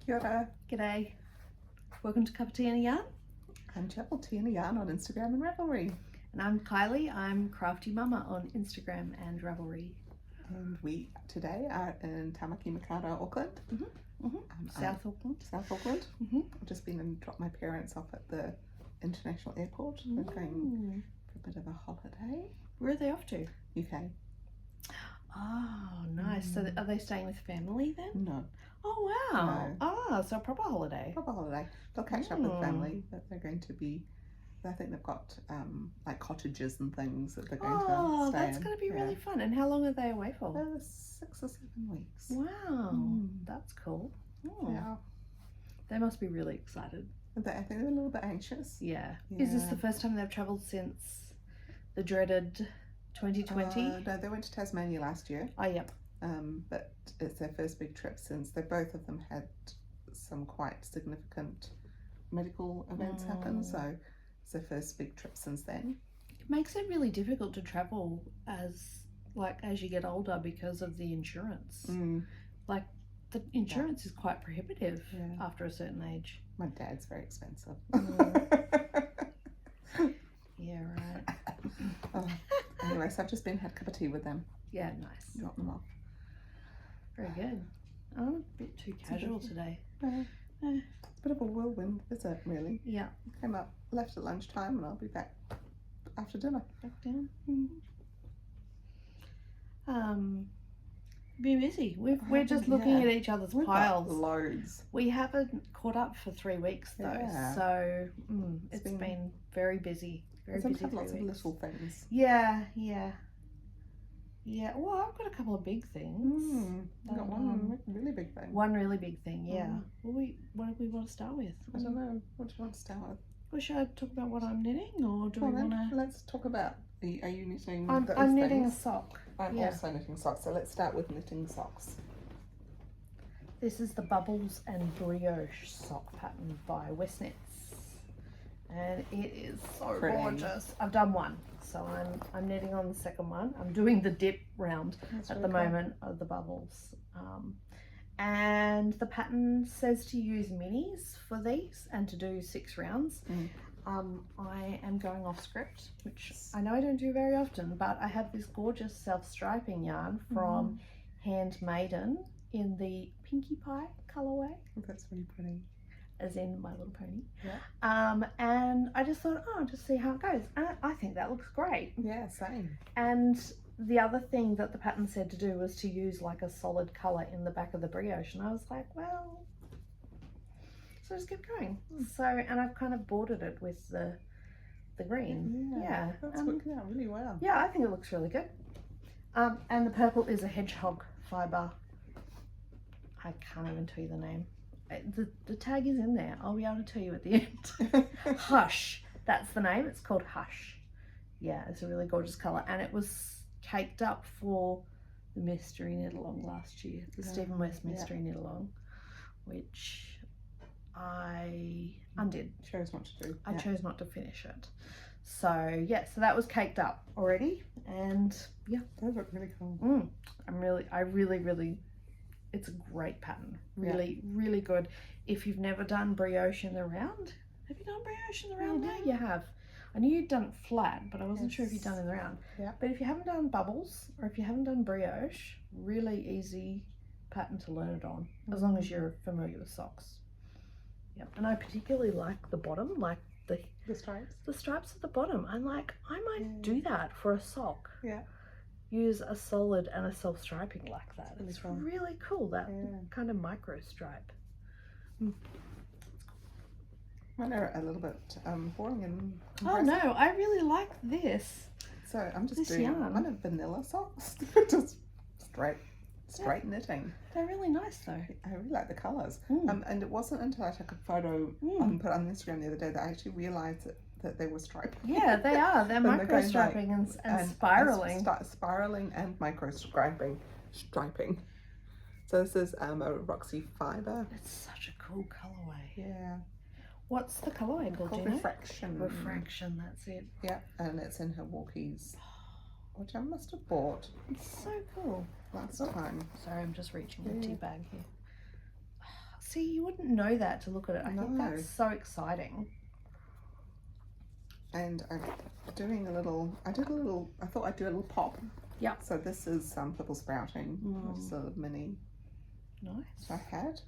Kia ora. G'day. Welcome to Cup of Tea and a Yarn. I'm Chapel Tea and a Yarn on Instagram and Ravelry. And I'm Kylie. I'm Crafty Mama on Instagram and Ravelry. And we today are in Tamaki Makaurau, Auckland. South Auckland. South Auckland. I've just been and dropped my parents off at the international airport. We're going for a bit of a holiday. Where are they off to? UK. Oh, nice. So are they staying with family then? No. Oh, wow. No. Ah, so a proper holiday. Proper holiday. They'll catch up with family, but they're going to be, I think they've got like cottages and things that they're going to stay in. That's going to be really fun. And how long are they away for? 6 or 7 weeks. Wow, that's cool. Yeah. They must be really excited. I think they're a little bit anxious. Yeah. Is this the first time they've travelled since the dreaded 2020? No, they went to Tasmania last year. Oh, yep. But it's their first big trip since both of them had some quite significant medical events happen. So it's their first big trip since then. It makes it really difficult to travel as you get older because of the insurance. Like the insurance is quite prohibitive after a certain age. My dad's very expensive. Yeah, right. Anyway, so I've just had a cup of tea with them. Yeah, nice. Drop them off. Very good. I'm a bit too casual today. It's a bit of a whirlwind visit, really. Yeah. Came up, left at lunchtime, and I'll be back after dinner. Back down. Been busy. We're just looking at each other's piles. Got loads. We haven't caught up for 3 weeks though, so it's been very busy. Very busy. Lots of little things. Yeah. Well, I've got a couple of big things. I've got one really big thing. One really big thing, yeah. Well, what do we want to start with? I don't know. What do you want to start with? Well, should I talk about what I'm knitting, or do we want to? Let's talk about. Are you knitting? I'm knitting a sock. I'm also knitting socks. So let's start with knitting socks. This is the Bubbles and Brioche sock pattern by Westnitz. And it is so gorgeous. I've done one, so I'm knitting on the second one. I'm doing the dip round at the moment of the bubbles. And the pattern says to use minis for these and to do 6 rounds. I am going off script, which I know I don't do very often, but I have this gorgeous self-striping yarn from Handmaiden in the Pinkie Pie colourway. That's really pretty. As in My Little Pony. Yeah. And I just thought, just see how it goes. And I think that looks great. Yeah, same. And the other thing that the pattern said to do was to use like a solid colour in the back of the brioche. And I was like, well, so just keep going. So, and I've kind of bordered it with the green. Yeah. That's working out really well. Yeah, I think it looks really good. And the purple is a hedgehog fibre. I can't even tell you the name. The tag is in there. I'll be able to tell you at the end. Hush. That's the name. It's called Hush. Yeah, it's a really gorgeous colour. And it was caked up for the Mystery Knit Along last year. The Stephen West Mystery Knit Along, which I undid. Chose not to do. I chose not to finish it. So, so that was caked up already. And those look really cool. I really it's a great pattern. Really good. If you've never done brioche in the round, have you done brioche in the round? No, you have. I knew you'd done it flat, but I wasn't sure if you'd done in the round. Yeah. But if you haven't done bubbles, or if you haven't done brioche, really easy pattern to learn it on, as long as you're familiar with socks. Yep. And I particularly like the bottom, like the stripes. The stripes at the bottom. I'm like, I might do that for a sock. Yeah. Use a solid and a self-striping like that. It's really cool, that kind of micro stripe. Mine are a little bit boring and compressed. Oh no, I really like this. So I'm just doing kind of vanilla socks. Just straight knitting. They're really nice though. I really like the colours. And it wasn't until I took a photo and put it on Instagram the other day that I actually realised that they were striping. Yeah, they are. They're micro striping and spiraling. Spiraling and micro striping. So this is a Roxy fibre. It's such a cool colourway. Yeah. What's the colourway called? Refraction. Refraction, that's it. Yeah, and it's in her walkies, which I must have bought. It's so cool. Last time. Sorry, I'm just reaching the tea bag here. See, you wouldn't know that to look at it. I think No. that's so exciting. And I'm doing a little, I thought I'd do a little pop. Yeah. So this is purple sprouting, which is a mini Nice. I had.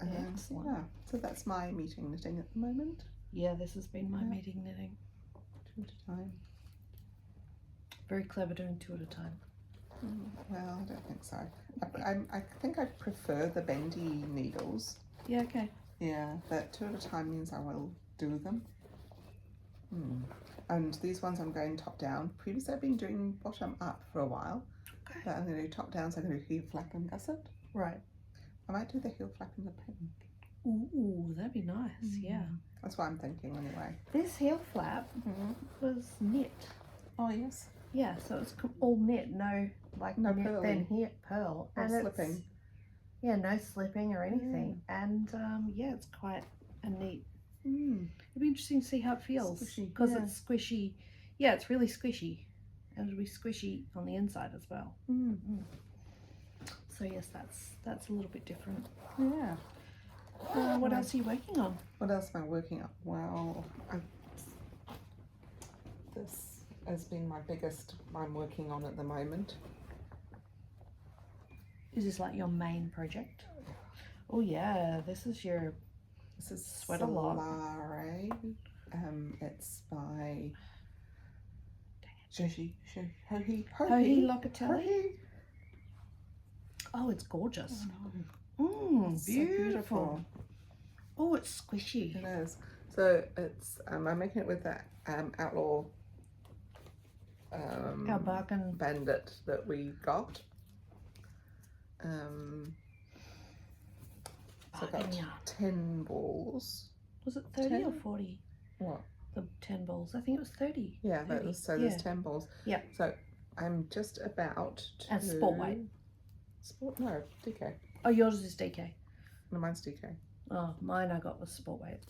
Excellent. Yeah, so that's my meeting knitting at the moment. Yeah, this has been my meeting knitting. 2 at a time. Very clever doing 2 at a time. Well, I don't think so. I think I prefer the bendy needles. Yeah, okay. Yeah, but 2 at a time means I will do them. And these ones I'm going top down. Previously I've been doing bottom up for a while. Okay. But I'm going to do top down, so I'm going to do heel flap and gusset. Right. I might do the heel flap and the pink. Ooh, that'd be nice. Yeah. That's what I'm thinking anyway. This heel flap was knit. Oh yes. Yeah, so it's all knit, no knit pearling. then here pearl. Or And slipping. Yeah, no slipping or anything. And yeah, it's quite a neat. It'd be interesting to see how it feels because it's squishy. Yeah, it's really squishy, and it'll be squishy on the inside as well. So yes, that's a little bit different. Yeah. What else are you working on? What else am I working on? Well, this has been my biggest I'm working on at the moment. Is this like your main project? Oh yeah, this is your sweater lot. Solare. It's by Hohi Locatelli. Oh, it's gorgeous. It's Beautiful. Oh, it's squishy. It is. So it's I'm making it with that Outlaw Our bargain bandit that we got. So I got 10 balls. Was it 30 or 40? What? The 10 balls. I think it was 30. Yeah, that was, so there's 10 balls. Yeah. So I'm just about to... And sport weight. No, DK. Oh, yours is DK. No, mine's DK. Oh, mine I got was sport weight.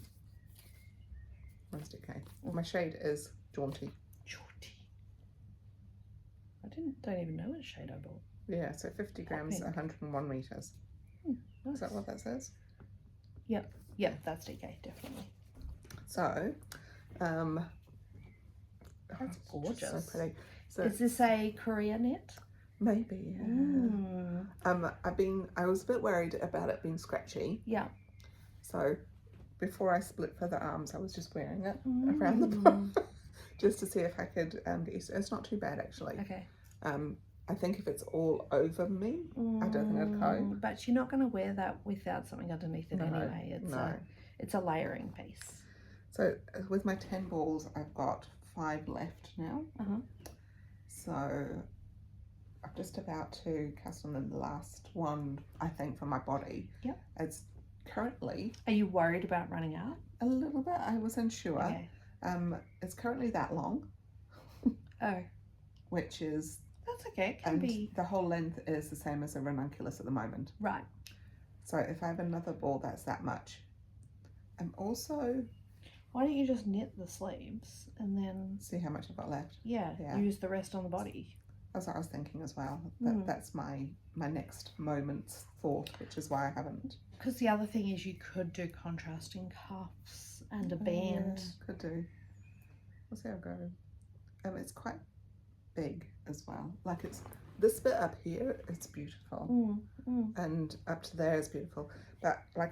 Mine's DK. My shade is jaunty. Jaunty. I don't even know what shade I bought. Yeah, so 50 grams, 101 meters. Nice. Is that what that says? Yep, that's DK, definitely. So, That's gorgeous. So pretty. So is this a Korea knit? maybe. Yeah. I was a bit worried about it being scratchy. Yeah. So before I split for the arms, I was just wearing it around the bottom just to see if I could get used to it. It's not too bad actually. Okay. I think if it's all over me, I don't think I'd cope. But you're not going to wear that without something underneath it anyway. It's a layering piece. So with my 10 balls, I've got 5 left now. So I'm just about to cast on the last one, I think, for my body. Yep. It's currently... Are you worried about running out? A little bit. I was unsure. Okay. It's currently that long. Oh. Which is... That's okay. It can be... the whole length is the same as a ranunculus at the moment. Right. So if I have another ball, that's that much. I'm also... Why don't you just knit the sleeves and then... See how much I've got left. Yeah. Use the rest on the body. That's what I was thinking as well. That's my next moment's thought, which is why I haven't. Because the other thing is you could do contrasting cuffs and a band. Yeah, could do. We'll see how it goes. It's quite big as well. Like it's this bit up here, it's beautiful, and up to there is beautiful. But like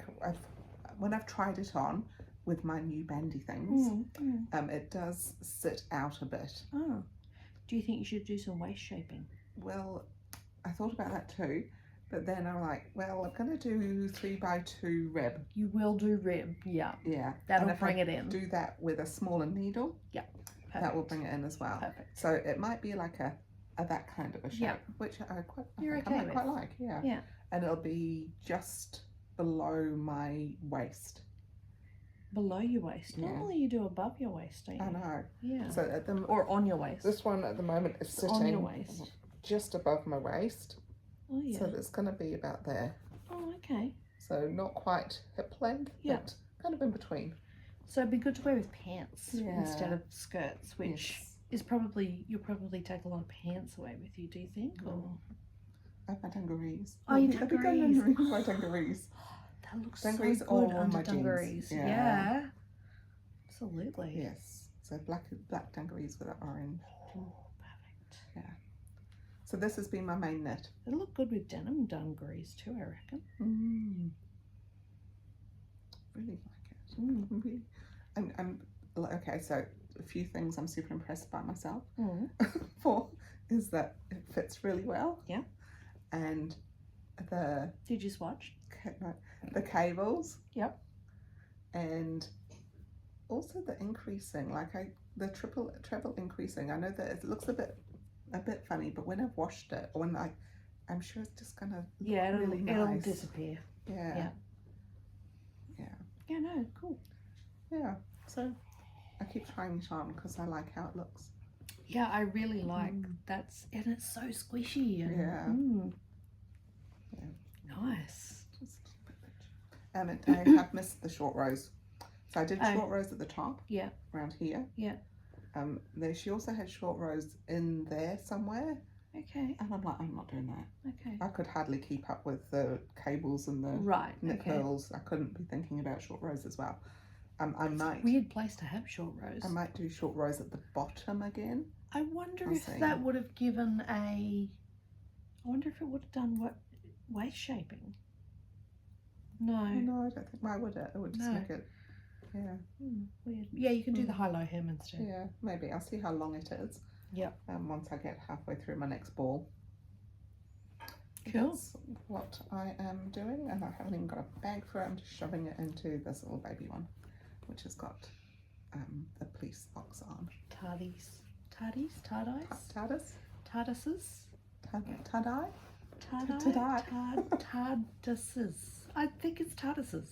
when I've tried it on with my new bandy things, it does sit out a bit. Oh. Do you think you should do some waist shaping? Well, I thought about that too, but then I'm like, well, I'm going to do 3x2 rib. You will do rib, yeah. Yeah. That'll bring it in. Do that with a smaller needle. Yeah. Perfect. That will bring it in as well. Perfect. So it might be like a that kind of a shape, which I quite like. Yeah. Yeah. And it'll be just below my waist. Below your waist. Yeah. Normally you do above your waist, don't you? I know. Yeah. So at the or on your waist. This one at the moment is sitting on your waist. Just above my waist. Oh yeah. So it's going to be about there. Oh okay. So not quite hip length, but kind of in between. So it'd be good to wear with pants instead of skirts, which is probably, you'll probably take a lot of pants away with you, do you think? Or? I have my dungarees. Oh, your I think I'm dungarees. underneath my dungarees. That looks Dungarees so or good under my jeans. dungarees. Yeah. Yeah. Absolutely. Yes. So black dungarees with an orange. Oh, perfect. Yeah. So this has been my main knit. It'll look good with denim dungarees too, I reckon. Really like it. I'm okay. So a few things I'm super impressed by myself for is that it fits really well. Yeah. And the Did you swatch? The cables. Yep. And also the increasing, the treble increasing. I know that it looks a bit funny, but when I've washed it, or when I'm sure it's just gonna look really nice. It'll disappear. Yeah. Yeah, no, cool. Yeah. So I keep trying it on because I like how it looks. Yeah, I really like and it's so squishy. And, Yeah. Nice. And I have missed the short rows. So I did short rows at the top. Yeah. Around here. Yeah. She also had short rows in there somewhere. Okay. And I'm like, I'm not doing that. Okay. I could hardly keep up with the cables and the knit purls. I couldn't be thinking about short rows as well. It's a weird place to have short rows. I might do short rows at the bottom again. I wonder if that would have given I wonder if it would have done waist shaping. No. Oh, no, I don't think. Why would it? It would just make it. Yeah. Weird. Yeah, you can do the high-low hem instead. Yeah, maybe. I'll see how long it is. Yep. Once I get halfway through my next ball. Cool. That's what I am doing, and I haven't even got a bag for it. I'm just shoving it into this little baby one, which has got the police box on. Tardies. TARDIS? Tardises? Tardai? Tardises. I think it's tardises.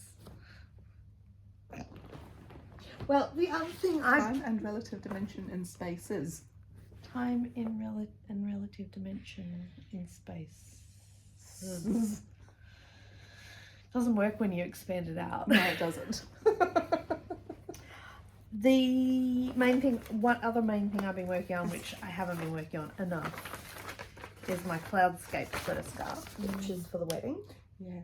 Well, the other thing Time and relative dimension in spaces. Time in relative dimension in space. Doesn't work when you expand it out. No, it doesn't. The main thing, one other main thing I've been working on, which I haven't been working on enough, is my cloudscape sweater scarf, which is for the wedding. Yes.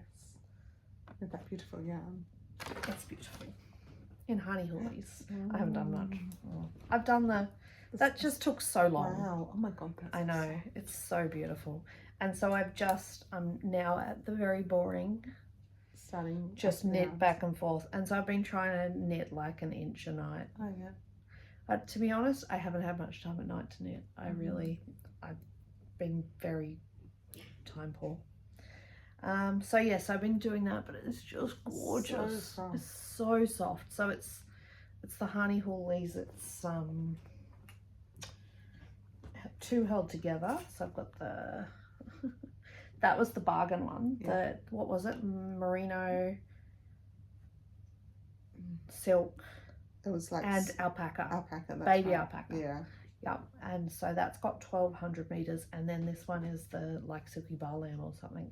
With that beautiful yarn. It's beautiful. In honey hoolies. I haven't done much. I've done that just took so long. Wow. Oh my God. I know. It's so beautiful. And so I'm now at the very boring. Starting. Just knit back and forth. And so I've been trying to knit like an inch a night. Oh yeah. To be honest, I haven't had much time at night to knit. I've been very time poor. So yes, I've been doing that, but it's just gorgeous. It's so soft. So it's the honey hoolies. It's two held together. So I've got the that was the bargain one. Yeah. What was it? Merino silk. It was like and alpaca. Alpaca. Baby alpaca. Yeah. Yep. And so that's got 1,200 meters, and then this one is the like silky barlam or something.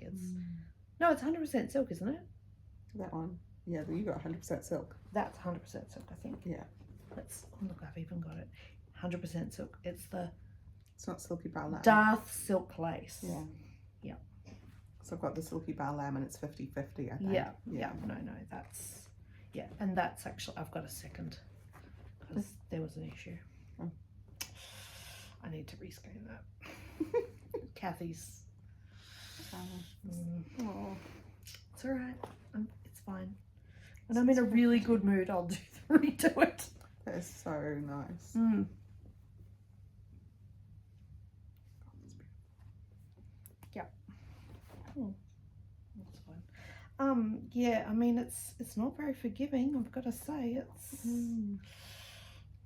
No, it's 100% silk, isn't it? That one. Yeah, you got 100% silk. That's 100% silk, I think. Yeah. Look, I've even got it. 100% silk. It's not silky barlam. Darth silk lace. Yeah. Yep. So I've got the silky barlam, and it's 50-50, I think. Yeah. No, that's and that's actually I've got a second because there was an issue. Oh. I need to rescan that. Kathy's. Oh. It's alright. It's fine. When I'm in a really good mood, I'll redo it. That is so nice. Yeah. That's fine. Yeah, I mean it's not very forgiving, I've got to say. It's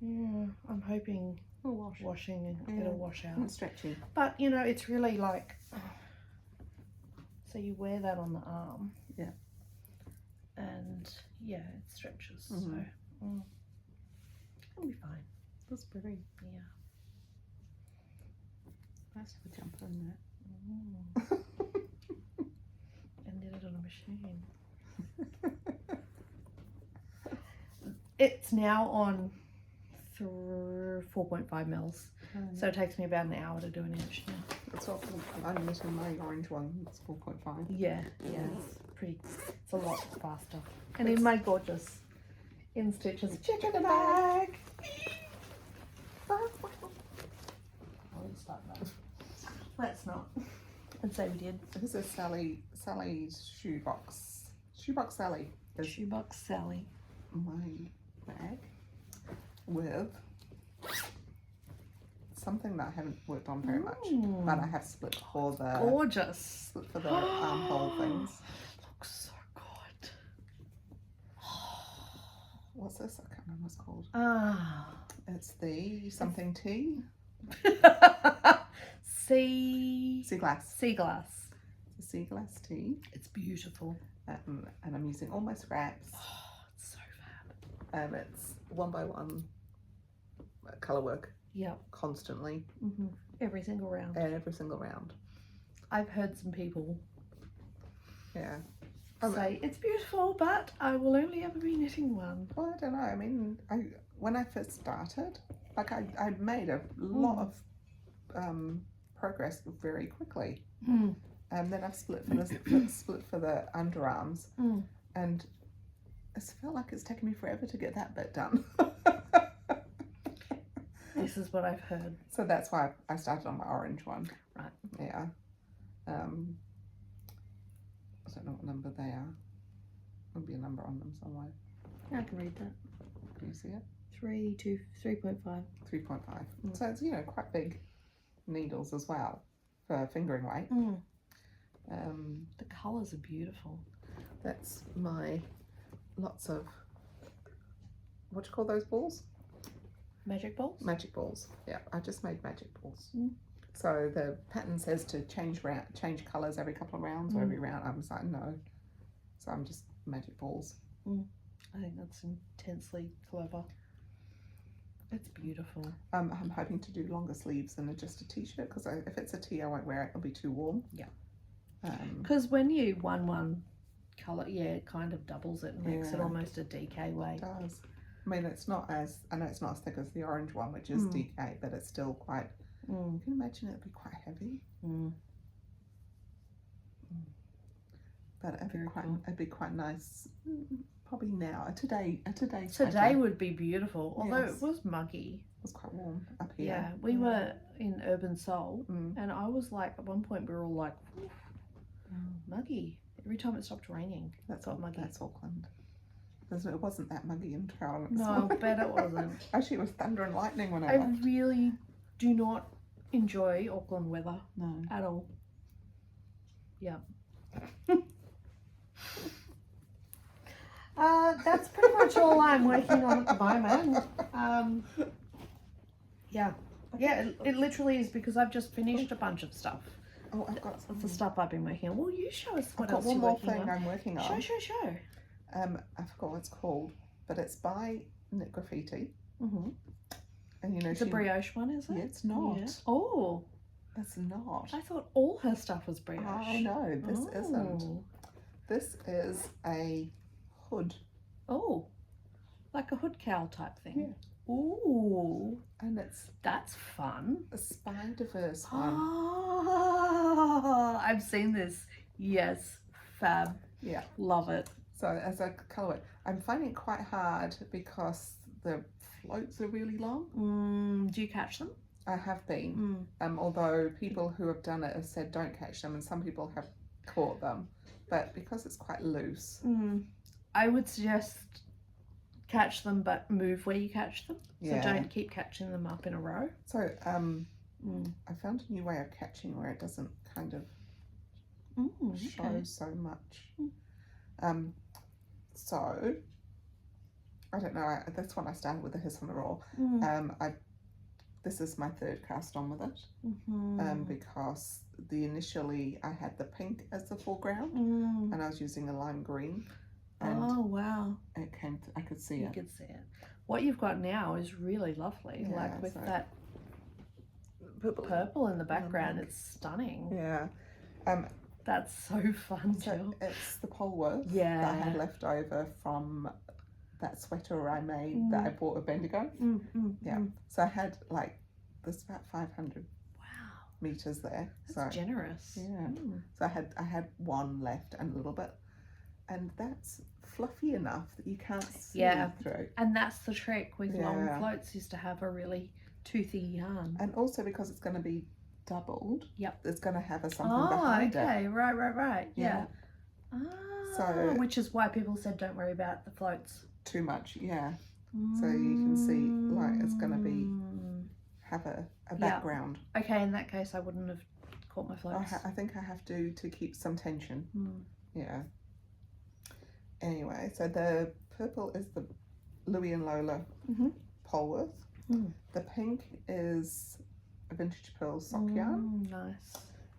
yeah, I'm hoping washing it'll wash out. It's stretchy. But you know, it's really like so you wear that on the arm. Yeah. And yeah, it stretches. So it'll be fine. That's pretty. Yeah. Nice to have a jumper in there. And did it on a machine. It's now on 4.5 mils. So it takes me about an hour to do an inch now. It's all, I'm knitting my orange one. It's 4.5. Yeah, it's pretty. It's a lot faster. And in my gorgeous in stitches chicken bag. I won't start that. Let's not. Let's say we did. This is Sally's shoebox. Shoebox Sally is Shoebox Sally. my bag with something that I haven't worked on very much, but I have split for the Gorgeous. armhole things. Looks so good. What's this? I can't remember what it's called. Ah. It's the something tea. Sea glass. Sea glass. The sea glass tea. It's beautiful. And I'm using all my scraps. Oh, it's so fab. It's 1 by 1 colour work. Yep. Constantly. Every single round. Every single round. I've heard some people say it's beautiful, but I will only ever be knitting one. Well, I don't know. I mean, when I first started, like I made a lot of progress very quickly. And then I've split for the underarms, and it's felt like it's taken me forever to get that bit done. This is what I've heard. So that's why I started on my orange one. Right. Yeah. I don't know what number they are. There'll be a number on them somewhere. I can read that. Can you see it? 3.5. 3.5. So it's, quite big needles as well for fingering weight. The colours are beautiful. That's my lots of, what do you call those balls? Magic balls? Magic balls. Yeah, I just made magic balls. So the pattern says to change colours every couple of rounds or every round. I was like, no. So I'm just magic balls. I think that's intensely clever. It's beautiful. I'm hoping to do longer sleeves than just a t-shirt, because if it's a tee, I won't wear it. It'll be too warm. Yeah. Because when you one colour, it kind of doubles it and makes it almost a DK weight. It does. I mean, it's not as, I know it's not as thick as the orange one, which is DK, but it's still quite, can you imagine it'd be quite heavy? But it'd be quite nice, probably now, today would be beautiful, although it was muggy. It was quite warm up here. Yeah, we were in Urban Soul, and I was like, at one point we were all like, muggy. Every time it stopped raining, That's got muggy. That's Auckland. It wasn't that muggy in Town. No, I bet it wasn't. Actually, it was thunder and lightning when I I left. really do not enjoy Auckland weather. No. At all. Yeah. That's pretty much all I'm working on at the moment. Yeah, it literally is, because I've just finished a bunch of stuff. Oh, I've got That's the stuff I've been working on. Well, you show us what else one you're more working thing on. I'm working on. Show. I forgot what it's called, but it's by Knit Graffiti. And It's a brioche one, is it? Yeah, it's not. Yeah. Oh, it's not. I thought all her stuff was brioche. I know, this isn't. This is a hood. Oh, like a hood cowl type thing. Yeah. Ooh, And that's fun. a Spider-Verse one. Oh, I've seen this. Yes, fab. Yeah. Love it. So as a colourway, I'm finding it quite hard because the floats are really long. Do you catch them? I have been. Although people who have done it have said don't catch them, and some people have caught them. But because it's quite loose. I would suggest catch them, but move where you catch them. Yeah. So don't keep catching them up in a row. So I found a new way of catching where it doesn't kind of show so much. So I don't know. That's when I started with the Hiss on the Raw. This is my third cast on with it, because initially I had the pink as the foreground, and I was using a lime green. And oh wow! It came. I could see it. You could see it. What you've got now is really lovely. Yeah, like with that purple in the background, it's stunning. Yeah. That's so fun, So Jill. it's the pole work that I Yeah. had left over from that sweater I made that I bought at Bendigo. Yeah. So I had like, there's about 500. Wow. meters there. That's so generous. yeah. So I had one left and a little bit, and that's fluffy enough that you can't see through. And that's the trick with long floats, is to have a really toothy yarn. And also because it's going to be doubled, yep, it's going to have a something behind it. Okay, right. Yeah. So which is why people said don't worry about the floats too much. Yeah. So you can see like it's going to be have a background. Okay, in that case I wouldn't have caught my floats. I think I have to keep some tension. Yeah. Anyway, so the purple is the Louis and Lola Polworth. The pink is a vintage pearl sock yarn. Nice.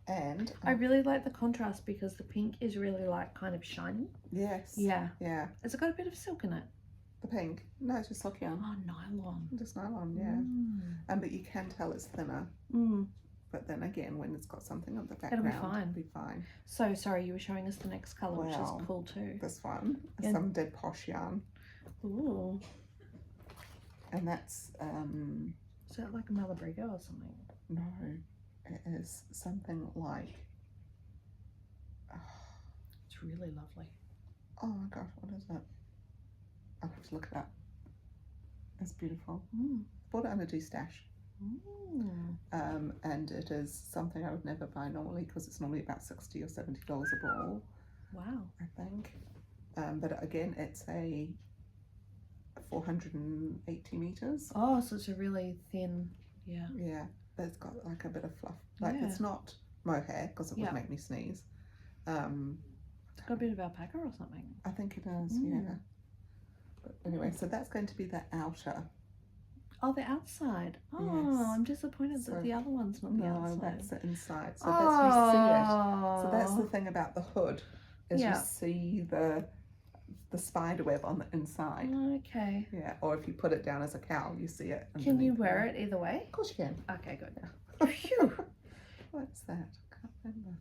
And I really like the contrast because the pink is really like kind of shiny. Yes. Yeah. Yeah. Has it got a bit of silk in it? The pink? No, it's just sock yarn. Oh, nylon. Just nylon, yeah. But you can tell it's thinner. But then again, when it's got something on the background, it'll be fine. So, sorry, you were showing us the next colour, which is cool too. This one is some dead posh yarn. Ooh. And that's... is that like a Malabrigo or something? No, it is something like... It's really lovely. Oh my gosh, what is it? I'll have to look it up. It's beautiful. Bought it on a Destash. And it is something I would never buy normally because it's normally about $60 or $70 a ball. Wow. I think. But again, it's a 480 meters. Oh, so it's a really thin, yeah. But it's got like a bit of fluff. Like it's not mohair because it would make me sneeze. It's got a bit of alpaca or something. I think it is, yeah. But anyway, so that's going to be the outer. Oh, the outside. Oh, yes. I'm disappointed that the other one's not the outside. No, that's the inside. So that's you see it. So that's the thing about the hood, is you see the spider web on the inside. Okay. Yeah, or if you put it down as a cowl, you see it. Can you wear it either way? Of course you can. Okay, good. Phew. What's that? I can't remember.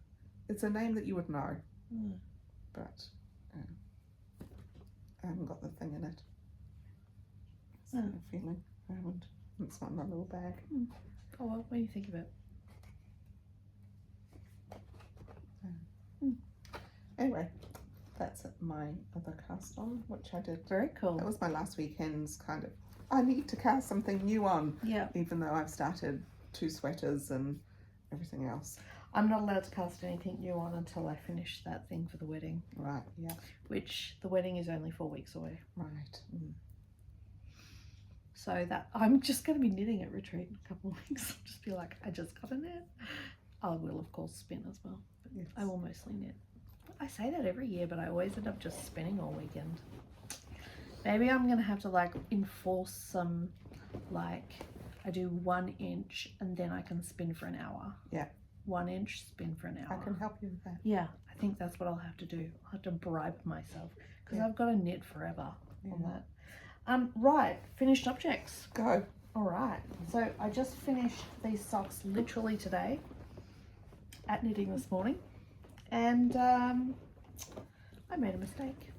It's a name that you would know, but I haven't got the thing in it. It's a feeling. I haven't. It's not in my little bag. Oh well, what do you think of it? Anyway, that's my other cast on, which I did. Very cool. That was my last weekend's kind of, I need to cast something new on. Yeah. Even though I've started 2 sweaters and everything else. I'm not allowed to cast anything new on until I finish that thing for the wedding. Right, yeah. Which the wedding is only 4 weeks away. Right. So that I'm just going to be knitting at retreat in a couple of weeks. I'll just be like, I just got to knit. I will of course spin as well. But yes. I will mostly knit. I say that every year, but I always end up just spinning all weekend. Maybe I'm going to have to like enforce some, like I do 1 inch and then I can spin for an hour. Yeah. 1 inch, spin for an hour. I can help you with that. Yeah, I think that's what I'll have to do. I'll have to bribe myself because I've got to knit forever on that. Right, finished objects. Go. All right, so I just finished these socks literally today at knitting this morning, and I made a mistake.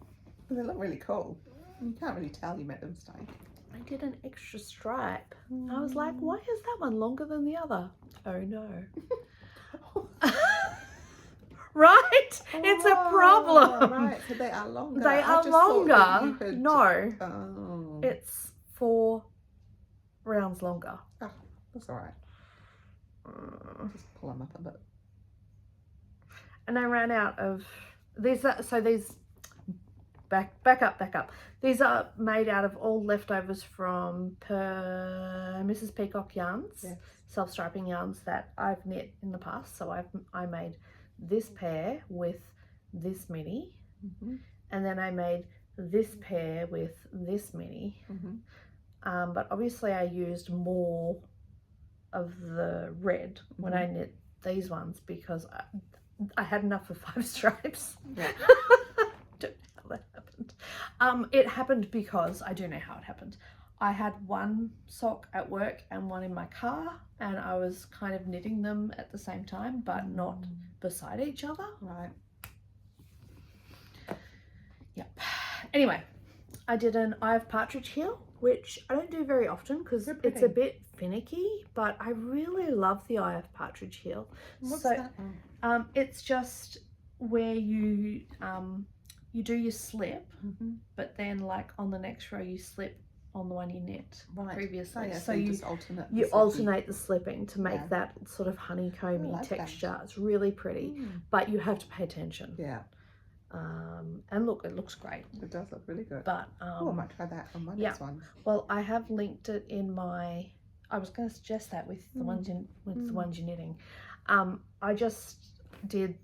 They look really cool. You can't really tell you made a mistake. I did an extra stripe. I was like, why is that one longer than the other? Oh no. Right? It's a problem. Right, so they are longer. They are longer. No. Oh. It's 4 rounds longer. Oh, that's all right. Just pull them up a bit. And I ran out of these. So these back up. These are made out of all leftovers from Mrs. Peacock yarns, self-striping yarns that I've knit in the past. So I made this pair with this mini, and then I made this pair with this mini. But obviously I used more of the red when I knit these ones because I had enough for 5 stripes. Yeah. Don't know how that happened. It happened because I do know how it happened. I had 1 sock at work and 1 in my car, and I was kind of knitting them at the same time, but not beside each other. Right. Yep. Anyway, I did an eye of partridge heel which I don't do very often because it's a bit finicky, but I really love the Eye of Partridge heel. What's that one? It's just where you you do your slip, but then like on the next row you slip on the one you knit previously. Oh, yeah, so you just alternate the slipping to make that sort of honeycomby texture. That. It's really pretty, but you have to pay attention. Yeah. And look, it looks great. It does look really good. But I might try that on my next one. Well, I have linked it in my. I was going to suggest that with the ones the ones you're knitting. I just did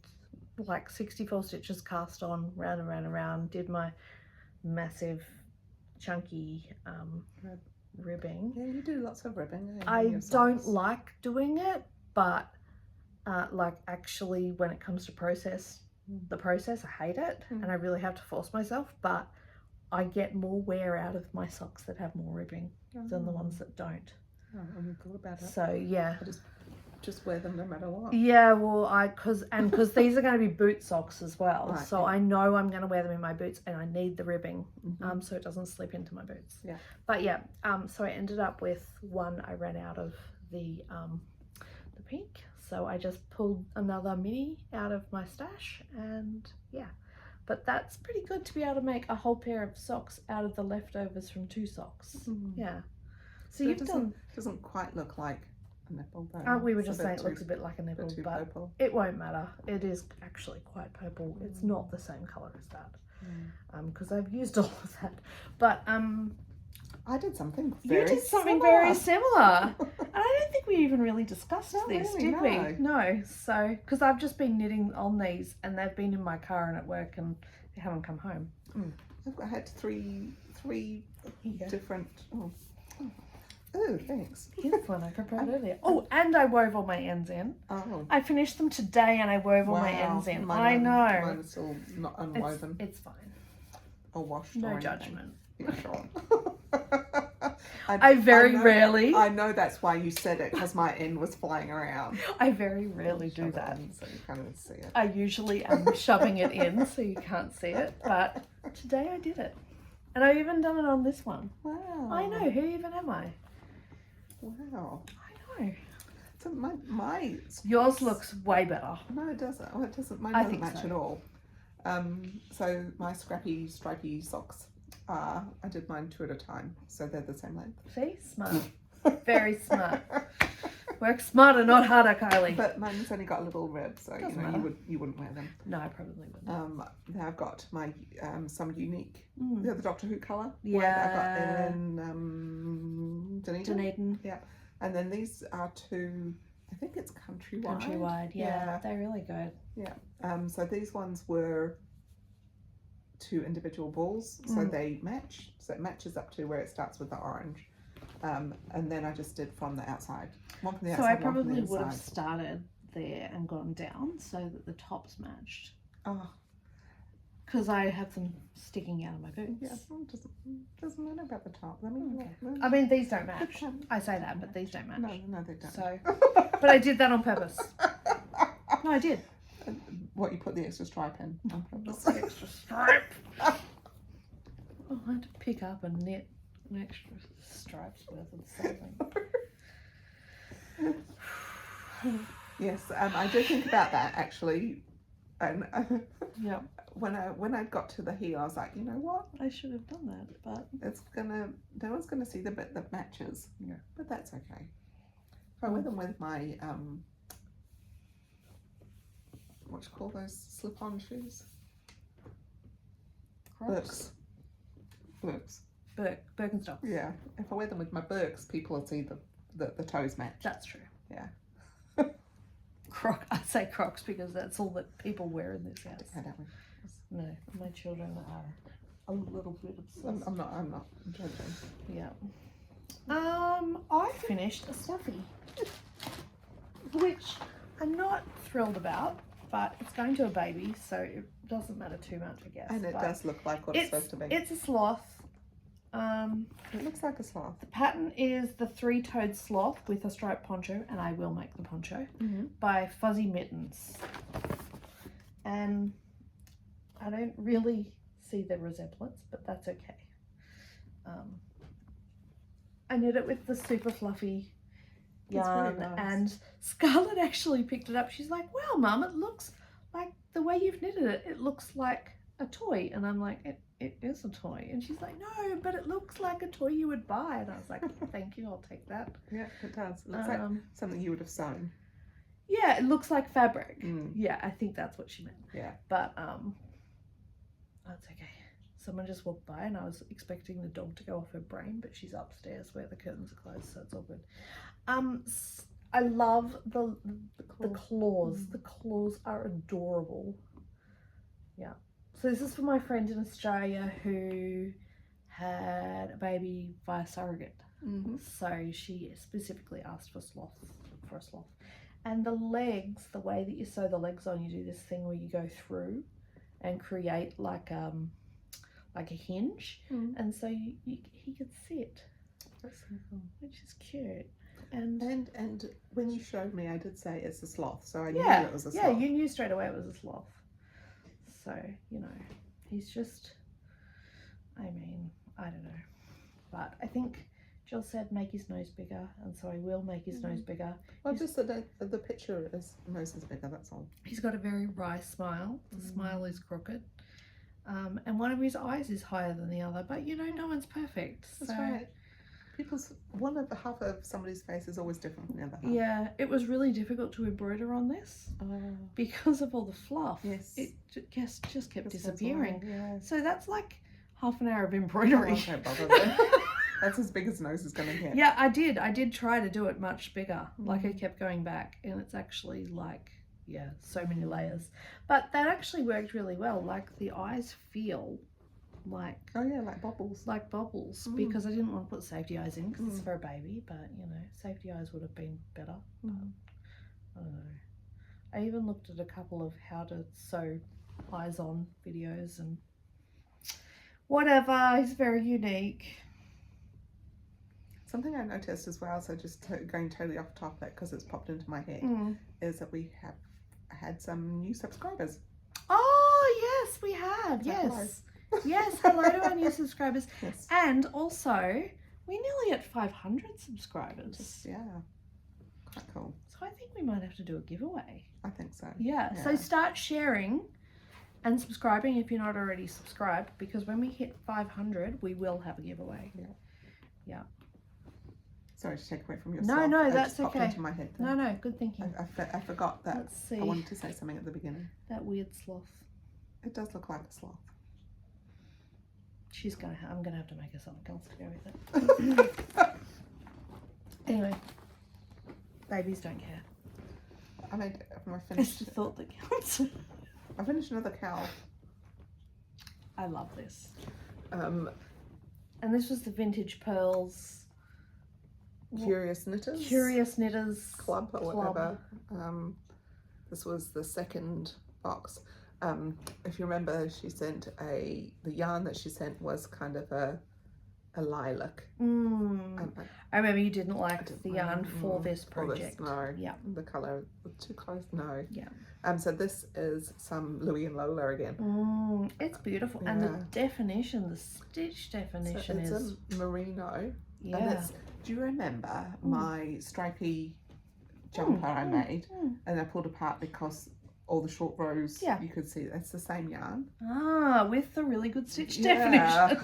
like 64 stitches cast on, round and round and round. Did my massive, chunky ribbing. Yeah, you do lots of ribbing. I don't like doing it, but like actually, when it comes to the process, I hate it, and I really have to force myself, but I get more wear out of my socks that have more ribbing than the ones that don't. Oh, I haven't thought about it. So yeah, I just wear them no matter what. Yeah, well, because these are going to be boot socks as well, right, so I know I'm going to wear them in my boots, and I need the ribbing, so it doesn't slip into my boots. Yeah. But yeah, so I ended up with one. I ran out of the pink. So I just pulled another mini out of my stash, and yeah. But that's pretty good to be able to make a whole pair of socks out of the leftovers from 2 socks. Yeah. So you've doesn't quite look like a nipple though. We were just saying it looks a bit like a nipple, but purple. It won't matter. It is actually quite purple. It's not the same colour as that. Because I've used all of that. But I did something very similar. And I don't think we even really discussed this, did we? No. So, because I've just been knitting on these, and they've been in my car and at work, and they haven't come home. I had three different. Oh, thanks. Here's one I prepared earlier. Oh, and I wove all my ends in. Oh. I finished them today, and I wove all my ends in. I know. Mine is still not unwoven. It's fine. Or washed. No or judgment. Yeah, sure. I rarely. I know that's why you said it, because my end was flying around. I very rarely do that. So you can't even see it. I usually am shoving it in so you can't see it, but today I did it. And I've even done it on this one. Wow. I know, who even am I? Wow. I know. So my yours looks way better. No, it doesn't. Well, it doesn't. Mine doesn't match at all. So my scrappy, stripy socks. I did mine 2 at a time, so they're the same length. See, smart, very smart. Work smarter, not harder, Kylie. But mine's only got a little rib, so you wouldn't wear them. No, I probably wouldn't. Then I've got my some unique, the Doctor Who colour. Yeah. I got in Dunedin. Yeah, and then these are 2. I think it's Countrywide. Countrywide, yeah, they're really good. Yeah. So these ones were 2 individual balls, so they match. So it matches up to where it starts with the orange. And then I just did from the outside. One from the outside. So I probably would have started there and gone down so that the tops matched. Oh. Because I have them sticking out of my boots. Yeah, it doesn't matter about the top. I mean, these don't match. I say that, but these don't match. No, they don't. So, but I did that on purpose. No, I did. What, you put the extra stripe in on purpose? Not the extra stripe. Oh, I had to pick up and knit an extra stripe's worth of something. Yes, I did think about that actually, and yeah. When I got to the heel, I was like, you know what? I should have done that, but no one's gonna see the bit that matches. Yeah. But that's okay. If I wear them with my what do you call those slip-on shoes? Crocs. Birks. Birkenstocks. Yeah. If I wear them with my Birks, people will see the toes match. That's true. Yeah. I say Crocs because that's all that people wear in this house. I don't know. No, my children are a little bit obsessed. I'm not judging. Yeah. I finished a stuffy, which I'm not thrilled about, but it's going to a baby, so it doesn't matter too much, I guess. And it does look like what it's supposed to be. It's a sloth. It looks like a sloth. The pattern is the 3-toed sloth with a striped poncho, and I will make the poncho, by Fuzzy Mittens. And I don't really see the resemblance, but that's okay. I knit it with the super fluffy It's really yarn, nice. and Scarlett actually picked it up. She's like, wow, Mum, it looks like the way you've knitted it, it looks like a toy. And I'm like, it is a toy. And she's like, no, but it looks like a toy you would buy. And I was like, thank you, I'll take that. Yeah, it does. It looks like something you would have sewn. Yeah, it looks like fabric. Mm. Yeah, I think that's what she meant. Yeah. But that's okay. Someone just walked by and I was expecting the dog to go off her brain, but she's upstairs where the curtains are closed, so it's all good. I love the claws. Mm. The claws are adorable. Yeah. So this is for my friend in Australia who had a baby via surrogate. Mm-hmm. So she specifically asked for a sloth. And the legs, the way that you sew the legs on, you do this thing where you go through and create like a hinge, and so he could sit. That's so cool. Which is cute. And when you showed me, I did say it's a sloth, so I knew it was a sloth. Yeah, you knew straight away it was a sloth. So, you know, he's just, I mean, I don't know. But I think Jill said make his nose bigger, and so I will make his nose bigger. Well, just the picture is nose is bigger, that's all. He's got a very wry smile. The smile is crooked. And one of his eyes is higher than the other, but you know, no one's perfect. That's right. Half of somebody's face is always different from the other half. Yeah, it was really difficult to embroider on this because of all the fluff. Yes. It just kept disappearing. Yeah. So that's like half an hour of embroidery. Oh, don't bother then. That's as big as nose is going to get. Yeah, I did try to do it much bigger. Like I kept going back, and it's actually like, yeah, so many layers. But that actually worked really well. Like the eyes feel like, oh yeah, like bubbles. Like bubbles, because I didn't want to put safety eyes in because it's for a baby, but you know, safety eyes would have been better. But I don't know. I even looked at a couple of how to sew eyes on videos and whatever. It's very unique. Something I noticed as well, so just going totally off topic because it's popped into my head, is that we have had some new subscribers. Oh yes, we have. Yes. Yes, hello to our new subscribers. Yes. And also, we're nearly at 500 subscribers. Yeah, quite cool. So I think we might have to do a giveaway. I think so. Yeah, so start sharing and subscribing if you're not already subscribed, because when we hit 500, we will have a giveaway. Yeah. Yeah. Sorry to take away from your No, that's just popped okay. into my head then. No, good thinking. I forgot that. Let's see. I wanted to say something at the beginning. That weird sloth. It does look like a sloth. I'm gonna have to make her something else to go with it. Anyway, babies don't care. I made. I It's finished. the thought that counts. I finished another cowl. I love this. And this was the Vintage Pearls Curious Knitters. Curious Knitters Club or whatever. This was the second box. If you remember, she sent the yarn that she sent was kind of a lilac. I remember you didn't like the yarn for this project. No. Yeah. The colour was too close. No. Yeah. So this is some Louis and Lola again. It's beautiful. And the definition, the stitch definition it's is a merino. Yeah. And do you remember my stripy jumper I made and I pulled apart because all the short rows you could see it's the same yarn. With the really good stitch definition.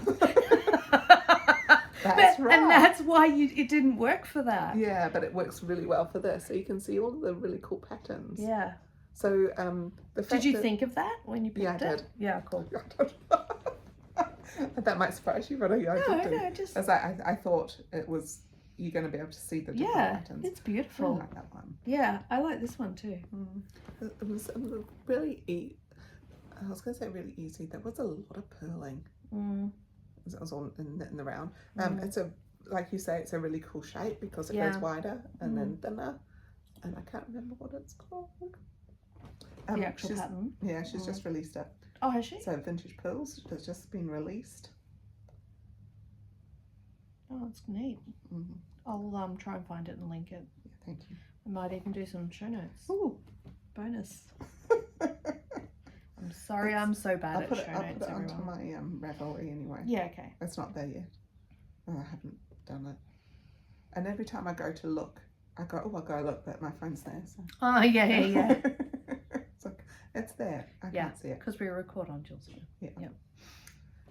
That's right. And that's why it didn't work for that. Yeah, but it works really well for this. So you can see all the really cool patterns. Yeah. So did you think of that when you picked it? Yeah, I did. Yeah, cool. That might surprise you, but I did. No, just. As I thought it was. You're going to be able to see the different patterns. It's beautiful. I like that one. Yeah, I like this one too. It was really I was going to say really easy. There was a lot of purling. It was all in the round. It's like you say, it's a really cool shape because it goes wider and then thinner. And I can't remember what it's called. The actual pattern? Yeah, she's just released it. Oh, has she? So Vintage Pearls has just been released. Oh, it's neat. I'll try and find it and link it. Yeah, thank you. I might even do some show notes. Ooh. Bonus. I'm sorry, I'm so bad at show notes, I'll put it everyone. onto my Ravelry anyway. Yeah, okay. It's not there yet. Oh, I haven't done it. And every time I go to look, I go, oh, I'll go look, but my phone's there. So. Oh, yeah. It's like, it's there. I can't see it. Because we record on Jill's phone. Yeah. Yeah.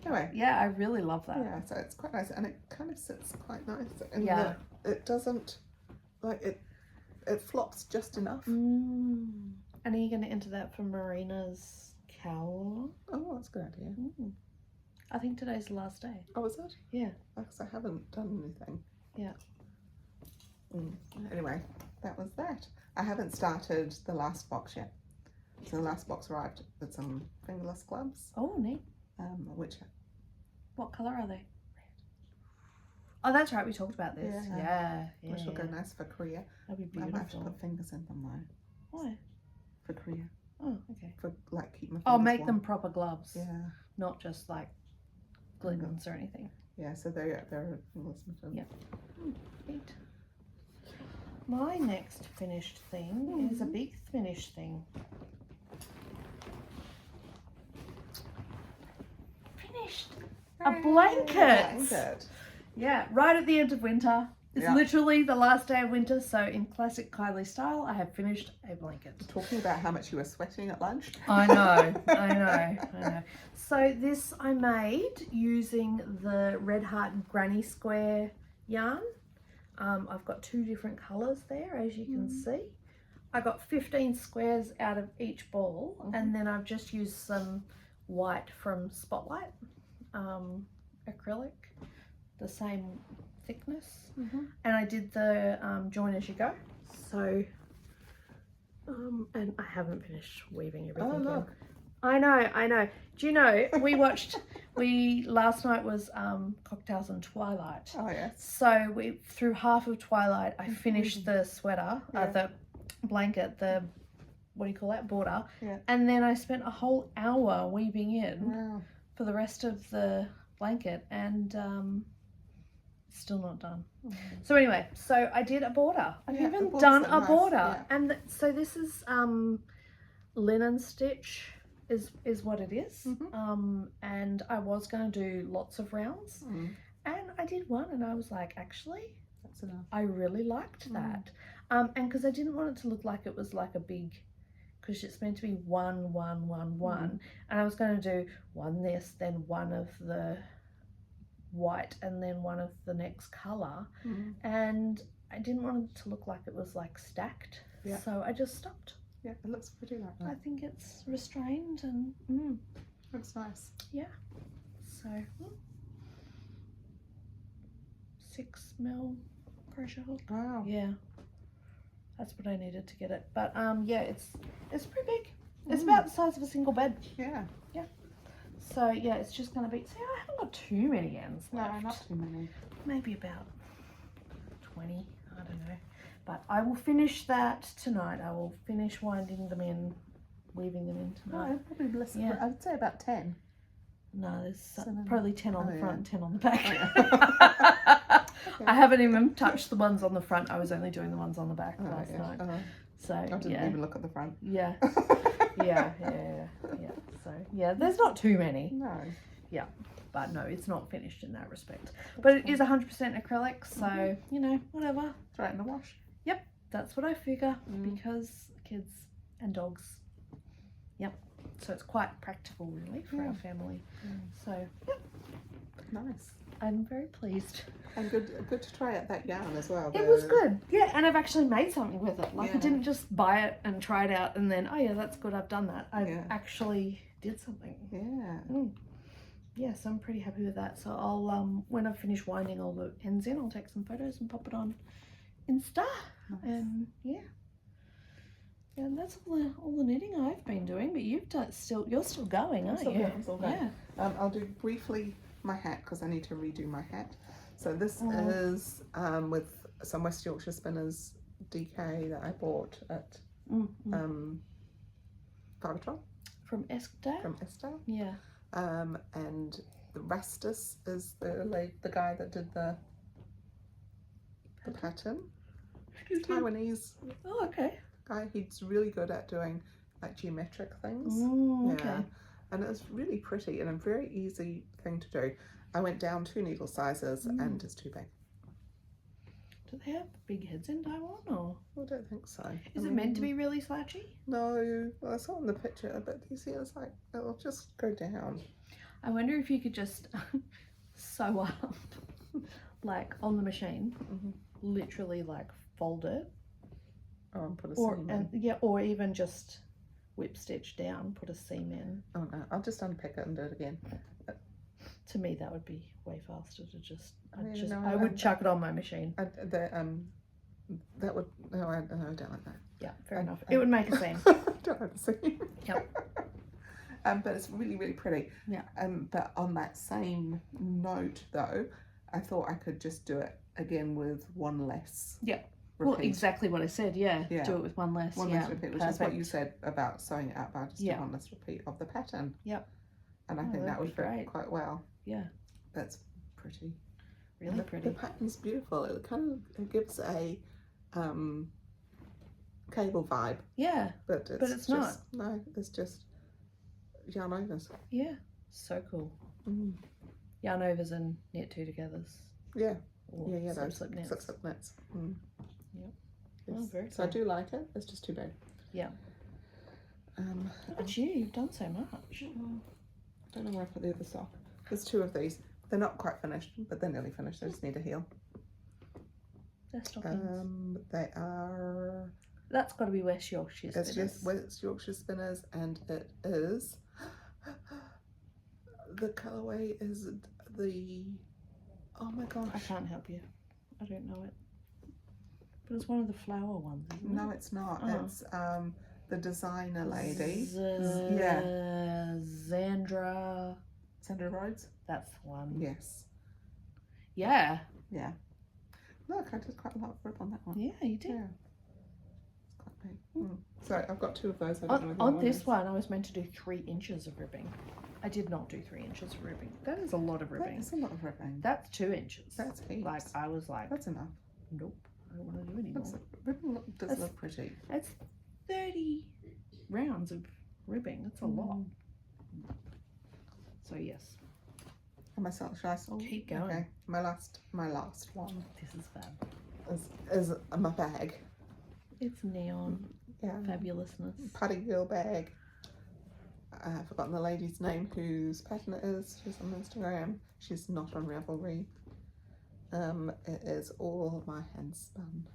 Anyway. Yeah, I really love that. Yeah, so it's quite nice, and it kind of sits quite nice. And Yeah. It doesn't, like, it flops just enough. And are you going to enter that for Marina's cowl? Oh, that's a good idea. I think today's the last day. Oh, is it? Yeah. Because I haven't done anything. Yeah. Anyway, that was that. I haven't started the last box yet. So the last box arrived with some fingerless gloves. Oh, neat. What colour are they? Red. Oh, that's right. We talked about this. Yeah. Which will go nice for Korea. That'd be I beautiful. might have to put fingers in them though. Why? For Korea. Oh, okay. For like keep my fingers Oh, make warm. them proper gloves. Yeah. Not just like glue guns or anything. Yeah. So they're fingerless material. Yeah. Neat. My next finished thing is a big finished thing. Finished. A blanket. Yeah, right at the end of winter. It's literally the last day of winter, so in classic Kylie style, I have finished a blanket. Talking about how much you were sweating at lunch. I know. So this I made using the Red Heart Granny Square yarn. I've got 2 different colours there, as you can see. I got 15 squares out of each ball, and then I've just used some white from Spotlight, acrylic, the same thickness, and I did the join as you go. So, and I haven't finished weaving everything. Oh, look. I know. Do you know, last night was Cocktails and Twilight. Oh, yes. So through half of Twilight, I finished the sweater, the blanket, the, what do you call that, border. Yeah. And then I spent a whole hour weaving in for the rest of the blanket, and still not done. So anyway, so I did a border. I've even done a border. And so this is linen stitch is what it is. And I was going to do lots of rounds, and I did one, and I was like, actually, that's enough. I really liked that. And because I didn't want it to look like it was like a big, because it's meant to be one, and I was going to do one this, then one of the white, and then one of the next colour, and I didn't want it to look like it was like stacked, so I just stopped. Yeah, it looks pretty like that. I think it's restrained, and looks nice. Yeah. So 6mm crochet hook. Wow. Yeah. That's what I needed to get it. But yeah, it's pretty big. It's about the size of a single bed. Yeah. Yeah. So yeah, it's just gonna be. See, I haven't got too many ends left. No, not too many. Maybe about 20. I don't know. But I will finish that tonight. I will finish winding them in, weaving them in tonight. Oh, probably I'd say about 10. No, there's probably 10 on the front and 10 on the back. Okay. I haven't even touched the ones on the front. I was only doing the ones on the back last night. So I didn't even look at the front. Yeah. Yeah. So yeah, there's not too many. No. Yeah. But no, it's not finished in that respect. But it is 100% acrylic, so you know, whatever. Throw it in the wash. Yep, that's what I figure, because kids and dogs. Yep. So it's quite practical, really, for our family. So yep. Nice. I'm very pleased. And good to try out that yarn as well. It was good. Yeah, and I've actually made something with it. Like I didn't just buy it and try it out and then, oh yeah, that's good, I've done that. I actually did something. Yeah. Yeah, so I'm pretty happy with that. So I'll when I finish winding all the ends in, I'll take some photos and pop it on Insta. Nice. And yeah, and that's all the knitting I've been doing. But you're still going, aren't you? I'm still going. Yeah. I'll do briefly my hat because I need to redo my hat. So this is with some West Yorkshire Spinners DK that I bought at Fibertron. From Eskdale? From Estelle. Yeah. And the Rastus is the guy that did the pattern. Taiwanese Oh, okay. guy. He's really good at doing like geometric things. Okay. And it's really pretty and a very easy thing to do. I went down 2 needle sizes and it's too big. Do they have big heads in Taiwan, or I don't think so. is it meant to be really slouchy? No, well, I saw in the picture, but you see, it's like it'll just go down. I wonder if you could just sew up, like on the machine, literally like fold it, and put a seam in. or even just whip stitch down, put a seam in. Oh no, I'll just unpick it and do it again. To me, that would be way faster to just. I would chuck it on my machine. That would no, I don't like that. Yeah, fair enough. It would make a seam. Don't like the seam. Yep. But it's really, really pretty. Yeah. But on that same note, though, I thought I could just do it again with one less. Yeah. Repeat. Well, exactly what I said. Yeah. Do it with one less. One less repeat, which is what you said about sewing it out by just one less repeat of the pattern. Yep. And I think that would fit quite well. Yeah. That's pretty. Really pretty. The pattern's beautiful. It kind of gives a cable vibe. Yeah. But it's not. No, it's just yarn overs. Yeah. So cool. Yarn overs and knit two togethers. Yeah. Or those slip knits. Slip knits. Yep. Yes. Oh, very so cool. I do like it. It's just too big. Yeah. Look at you. You've done so much. I don't know where I put the other sock. There's two of these. They're not quite finished, but they're nearly finished. They just need a heel. They're stockings. They are. That's got to be West Yorkshire Spinners. It's just West Yorkshire Spinners, and it is. The colourway is the. Oh my gosh! I can't help you. I don't know it. But it's one of the flower ones, isn't it? No, it's not. Oh. It's the designer lady. Zandra. Sandra Rhodes. That's the one. Yes. Yeah. Yeah. Look, I did quite a lot of rib on that one. Yeah, you did. Yeah. It's quite big. So I've got two of those. On this one, I was meant to do 3 inches of ribbing. I did not do 3 inches of ribbing. That is a lot of ribbing. That's a lot of ribbing. That's 2 inches. That's heaps. Like, I was like, that's enough. Nope, I don't want to do anymore. Ribbing does look pretty. That's 30 rounds of ribbing. That's a lot. So yes. And myself, should I still keep going? Okay. My last one. This is fab. Is my bag. It's neon. Yeah. Fabulousness. Paddy girl bag. I've forgotten the lady's name whose pattern it is. She's on Instagram. She's not on Ravelry. It is all my hand spun.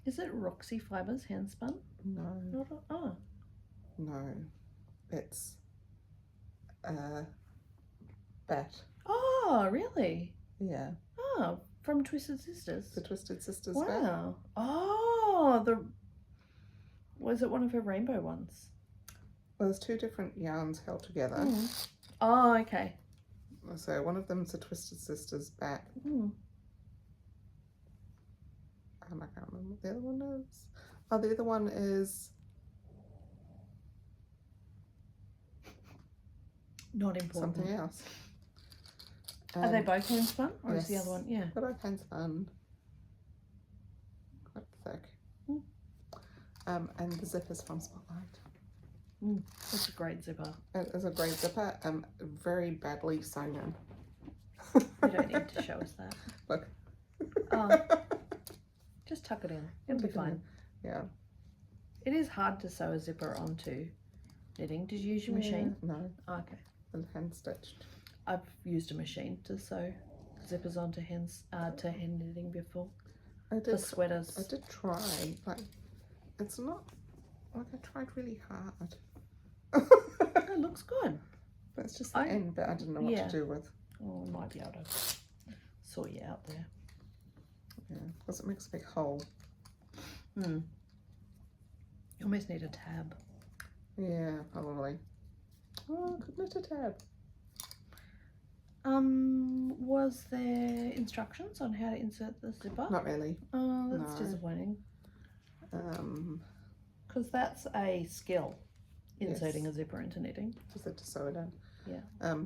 Is it Roxy Fibers hand spun? No. No. It's Bet. Oh, really? Yeah. Oh, from Twisted Sisters. The Twisted Sisters. Wow. Bet. Oh, was it one of her rainbow ones? Well, there's 2 different yarns held together. Oh, okay. So one of them's a Twisted Sisters bat. And I can't remember what the other one is. Oh, the other one is not important. Something else. Are they both hand spun, or is the other one? Yeah. They're both hand spun. Quite thick. And the zipper's from Spotlight. That's a great zipper. It is a great zipper. Very badly sewn in. You don't need to show us that. Look. Just tuck it in. It'll be fine. Yeah. It is hard to sew a zipper onto knitting. Did you use your machine? No. Oh, okay. And hand stitched. I've used a machine to sew zippers onto hand knitting before. For sweaters. I did try. Like, it's not like I tried really hard. It looks good. But it's just the end bit I didn't know what to do with. Oh, I might be able to sort you out there. Yeah, because it makes a big hole. You almost need a tab. Yeah, probably. Oh, I could knit a tab. Was there instructions on how to insert the zipper? Not really. Oh, that's disappointing. Because that's a skill, inserting a zipper into knitting. Just had to sew it in. Yeah.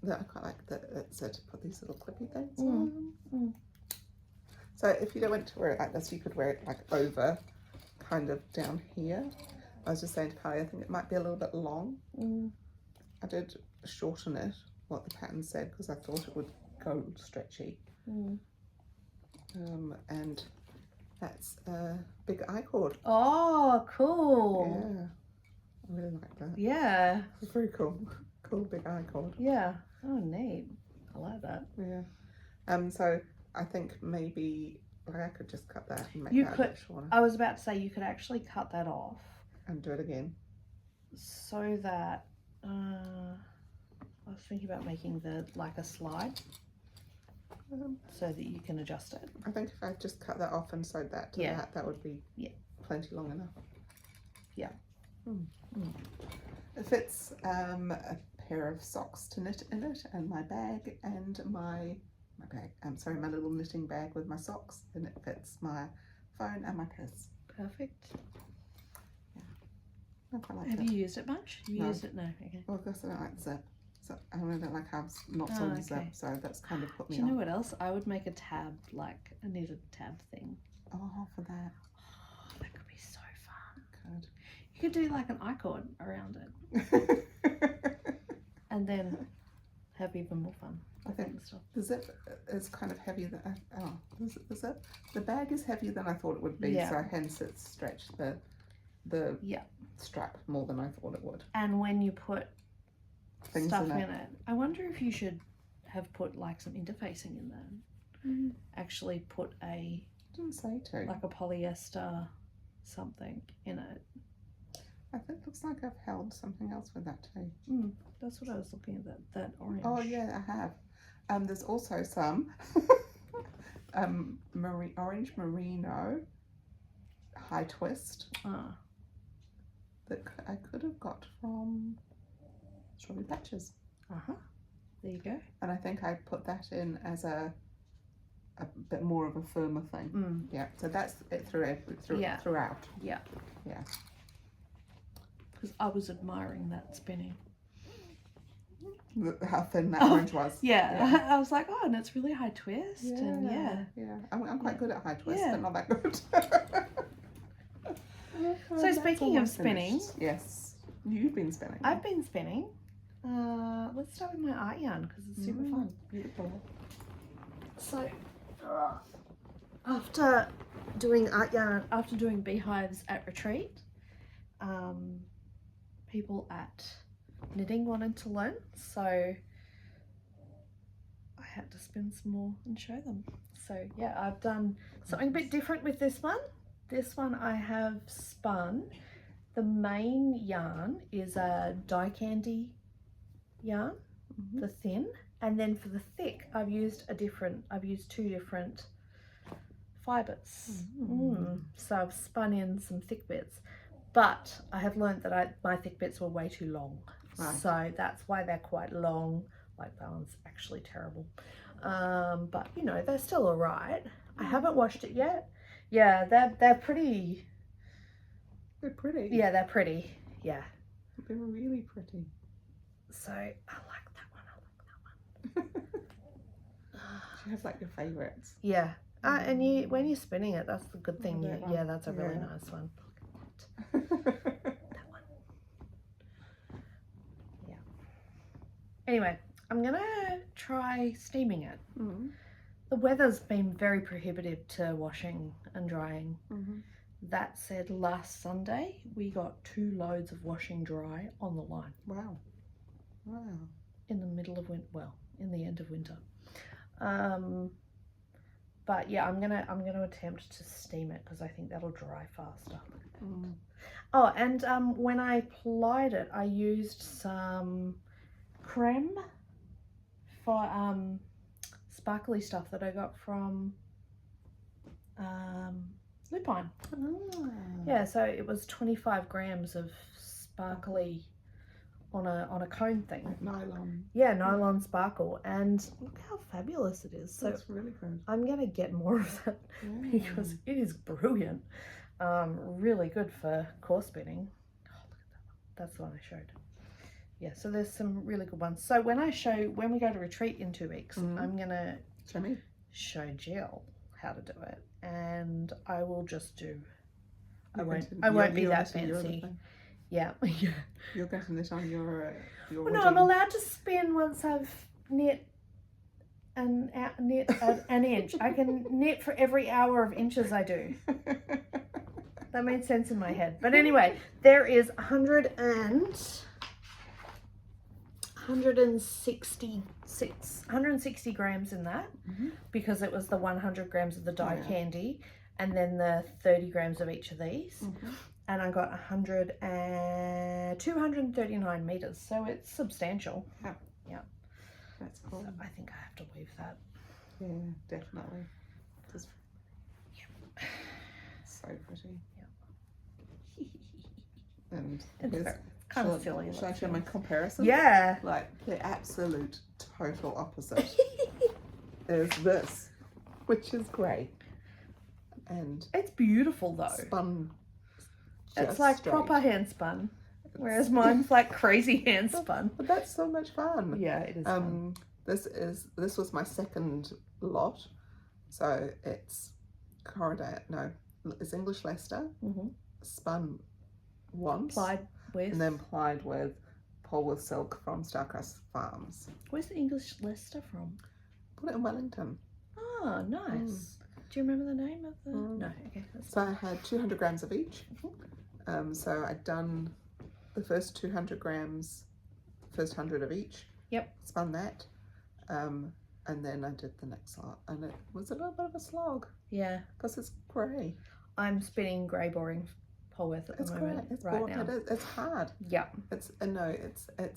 That I quite like that it said to put these little clippy things on. So if you don't want to wear it like this, you could wear it like over, kind of down here. I was just saying to Kylie, I think it might be a little bit long. I did shorten it, what the pattern said, because I thought it would go stretchy. And that's a big I-cord. Oh, cool. Yeah, I really like that. Yeah. It's very cool. Cool big I-cord. Yeah. Oh, neat. I like that. Yeah. So I think maybe like I could just cut that and make You that could- a bit shorter. I was about to say you could actually cut that off And do it again. so that I was thinking about making like a slide so that you can adjust it. I think if I just cut that off and sewed that to that would be plenty long enough. Yeah. It fits a pair of socks to knit in it, and my bag, and my little knitting bag with my socks, and it fits my phone and my purse. Perfect. I quite like Have it. you used it much? You No. used it? No. Okay. Well, because I don't like zip. So I don't like how it's not Oh, on okay. zip, so that's kind of put Do me you know off. what else? I would make a tab, like a knitted tab thing. Oh, for that. Oh, that could be so fun. Good. You could do like an I-cord around it and then have even more fun. I think the zip is kind of heavier than the zip. The bag is heavier than I thought it would be, Yeah. so hence it stretched the strap more than I thought it would. And when you put Things stuff in in it. it, I wonder if you should have put like some interfacing in there. Actually put a Didn't say to. like a polyester something in it. I think it looks like I've held something else with that too. That's what I was looking at, that orange. Oh yeah, I have. There's also some orange merino high twist that I could have got from Strawberry Patches. There you go. And I think I put that in as a bit more of a firmer thing. Yeah, so that's it throughout. Yeah. Yeah. Because I was admiring that spinning. How thin that orange was. Yeah. I was like, oh, and it's really high twist. And Yeah. I'm quite good at high twist, Yeah. but not that good. So speaking of spinning. Yes. You've been spinning. I've been spinning. Let's start with my art yarn because it's super fun. Beautiful. So after doing art yarn, after doing beehives at retreat, people at knitting wanted to learn, so I had to spin some more and show them. So yeah, I've done something a bit different with this one. This one I have spun. The main yarn is a dye candy yarn, the thin, and then for the thick I've used two different fibers. So I've spun in some thick bits, but I have learned that my thick bits were way too long. Right. So that's why they're quite long. Like that one's actually terrible, but you know, they're still all right. I haven't washed it yet. Yeah, they're pretty. They're pretty. Yeah, they're pretty. Yeah. They're really pretty. So I like that one. She has like your favourites. Yeah. And when you're spinning it, that's the good thing. that one. Yeah, that's a really Yeah. nice one. Look at that. That one. Yeah. Anyway, I'm gonna try steaming it. The weather's been very prohibitive to washing and drying. That said, last Sunday we got 2 loads of washing dry on the line. Wow. In the middle of winter, well, in the end of winter. But yeah, I'm gonna attempt to steam it because I think that'll dry faster. Oh, and when I plied it, I used some creme for sparkly stuff that I got from Lupine. Yeah, so it was 25 grams of sparkly on a cone thing. Like nylon. Yeah, nylon sparkle, and look how fabulous it is. So That's really good. I'm gonna get more of that because it is brilliant. Really good for core spinning. Oh, look at that one. That's the one I showed. Yeah, so there's some really good ones. So when we go to retreat in 2 weeks, I'm gonna show Jill how to do it, and I will just do. I won't be that fancy. Yeah. You're going to knit on your Well, no, I'm allowed to spin once I've knit knit an inch. I can knit for every hour of inches I do. That made sense in my head. But anyway, there is 160 grams in that, because it was the 100 grams of the dye candy and then the 30 grams of each of these. And I got 239 meters, so it's substantial. Yeah. That's cool. So I think I have to weave that. Yeah, definitely. Just so pretty. And It's kind of silly. Should I show my comparison? Yeah. Like the absolute total opposite is this, which is great. And it's beautiful though. Spun. It's like straight. proper hand spun. Whereas mine's like crazy hand spun. But that's so much fun. Yeah, it is fun. This was my second lot. So it's it's English Leicester, spun once, Plied with. and then plied with Polwarth silk from Starcrest Farms. Where's the English Leicester from? Put it in Wellington. Oh, nice. Do you remember the name of the? No. Okay. So I had 200 grams of each. So I'd done the first 200 grams, first 100 of each. Yep. Spun that. And then I did the next lot, and it was a little bit of a slog. Yeah. Because it's grey. I'm spinning grey boring Polwarth at the moment. It's right boring. now. It's hard. Yeah. It's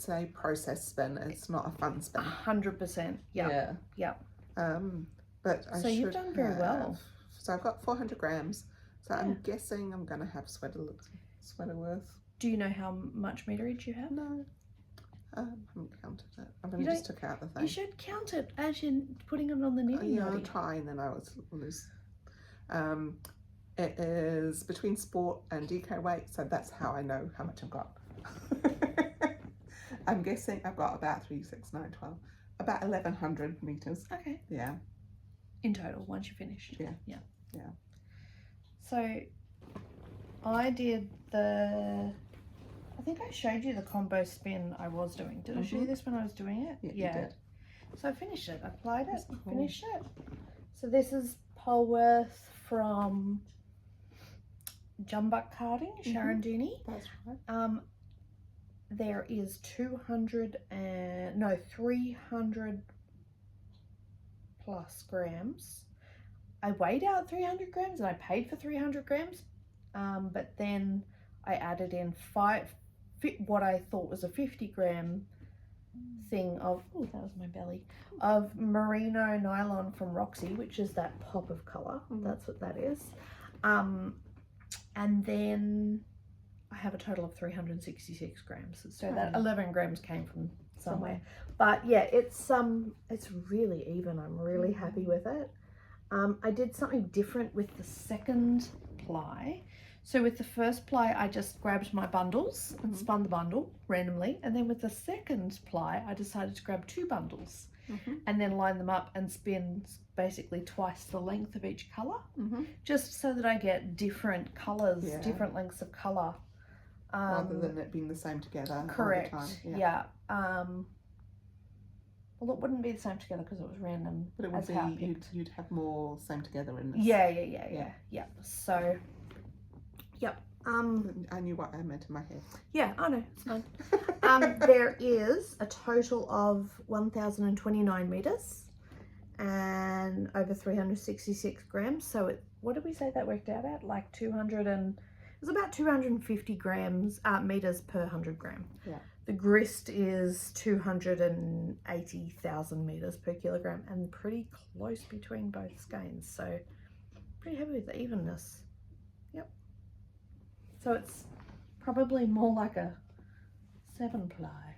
a process spin. It's not a fun spin. 100%. Yeah. Yeah. But So you've done very well. So I've got 400 grams. So I'm guessing I'm going to have sweater worth. Do you know how much meterage you have? No. I haven't counted it. I just took out the thing. You should count it as you're putting it on the knitting Yeah, I'll knotty. try, and then I was loose. It is between sport and DK weight, so that's how I know how much I've got. I'm guessing I've got about 3, 6, 9, 12, about 1,100 meters. Okay. Yeah. In total, once you're finished. Yeah. So I did I think I showed you the combo spin I was doing. Did I show you this when I was doing it? Yeah. You did. So I finished it. I applied it. Cool. Finished it. So this is Polwarth from Jumbuck Carding, Sharon Dooney. That's right. There is 300 plus grams. I weighed out 300 grams and I paid for 300 grams. But then I added in what I thought was a 50 gram thing of, oh, that was my belly, of merino nylon from Roxy, which is that pop of colour. That's what that is. And then I have a total of 366 grams. So that 11 grams came from somewhere. But yeah, it's really even. I'm really happy with it. I did something different with the second ply. So with the first ply, I just grabbed my bundles and spun the bundle randomly. And then with the second ply, I decided to grab 2 bundles and then line them up and spin basically twice the length of each colour, just so that I get different colours, different lengths of colour. Rather than it being the same together. Correct. All the time. Yeah. Well, it wouldn't be the same together because it was random. But it would be, you'd have more same together in this. Yeah. So, yep. I knew what I meant in my head. Yeah, I know, it's fine. There is a total of 1,029 meters and over 366 grams. So what did we say that worked out at? Like it was about 250 grams, meters per 100 gram. Yeah. The grist is 280,000 meters per kilogram and pretty close between both skeins. So pretty happy with the evenness. Yep. So it's probably more like a 7-ply,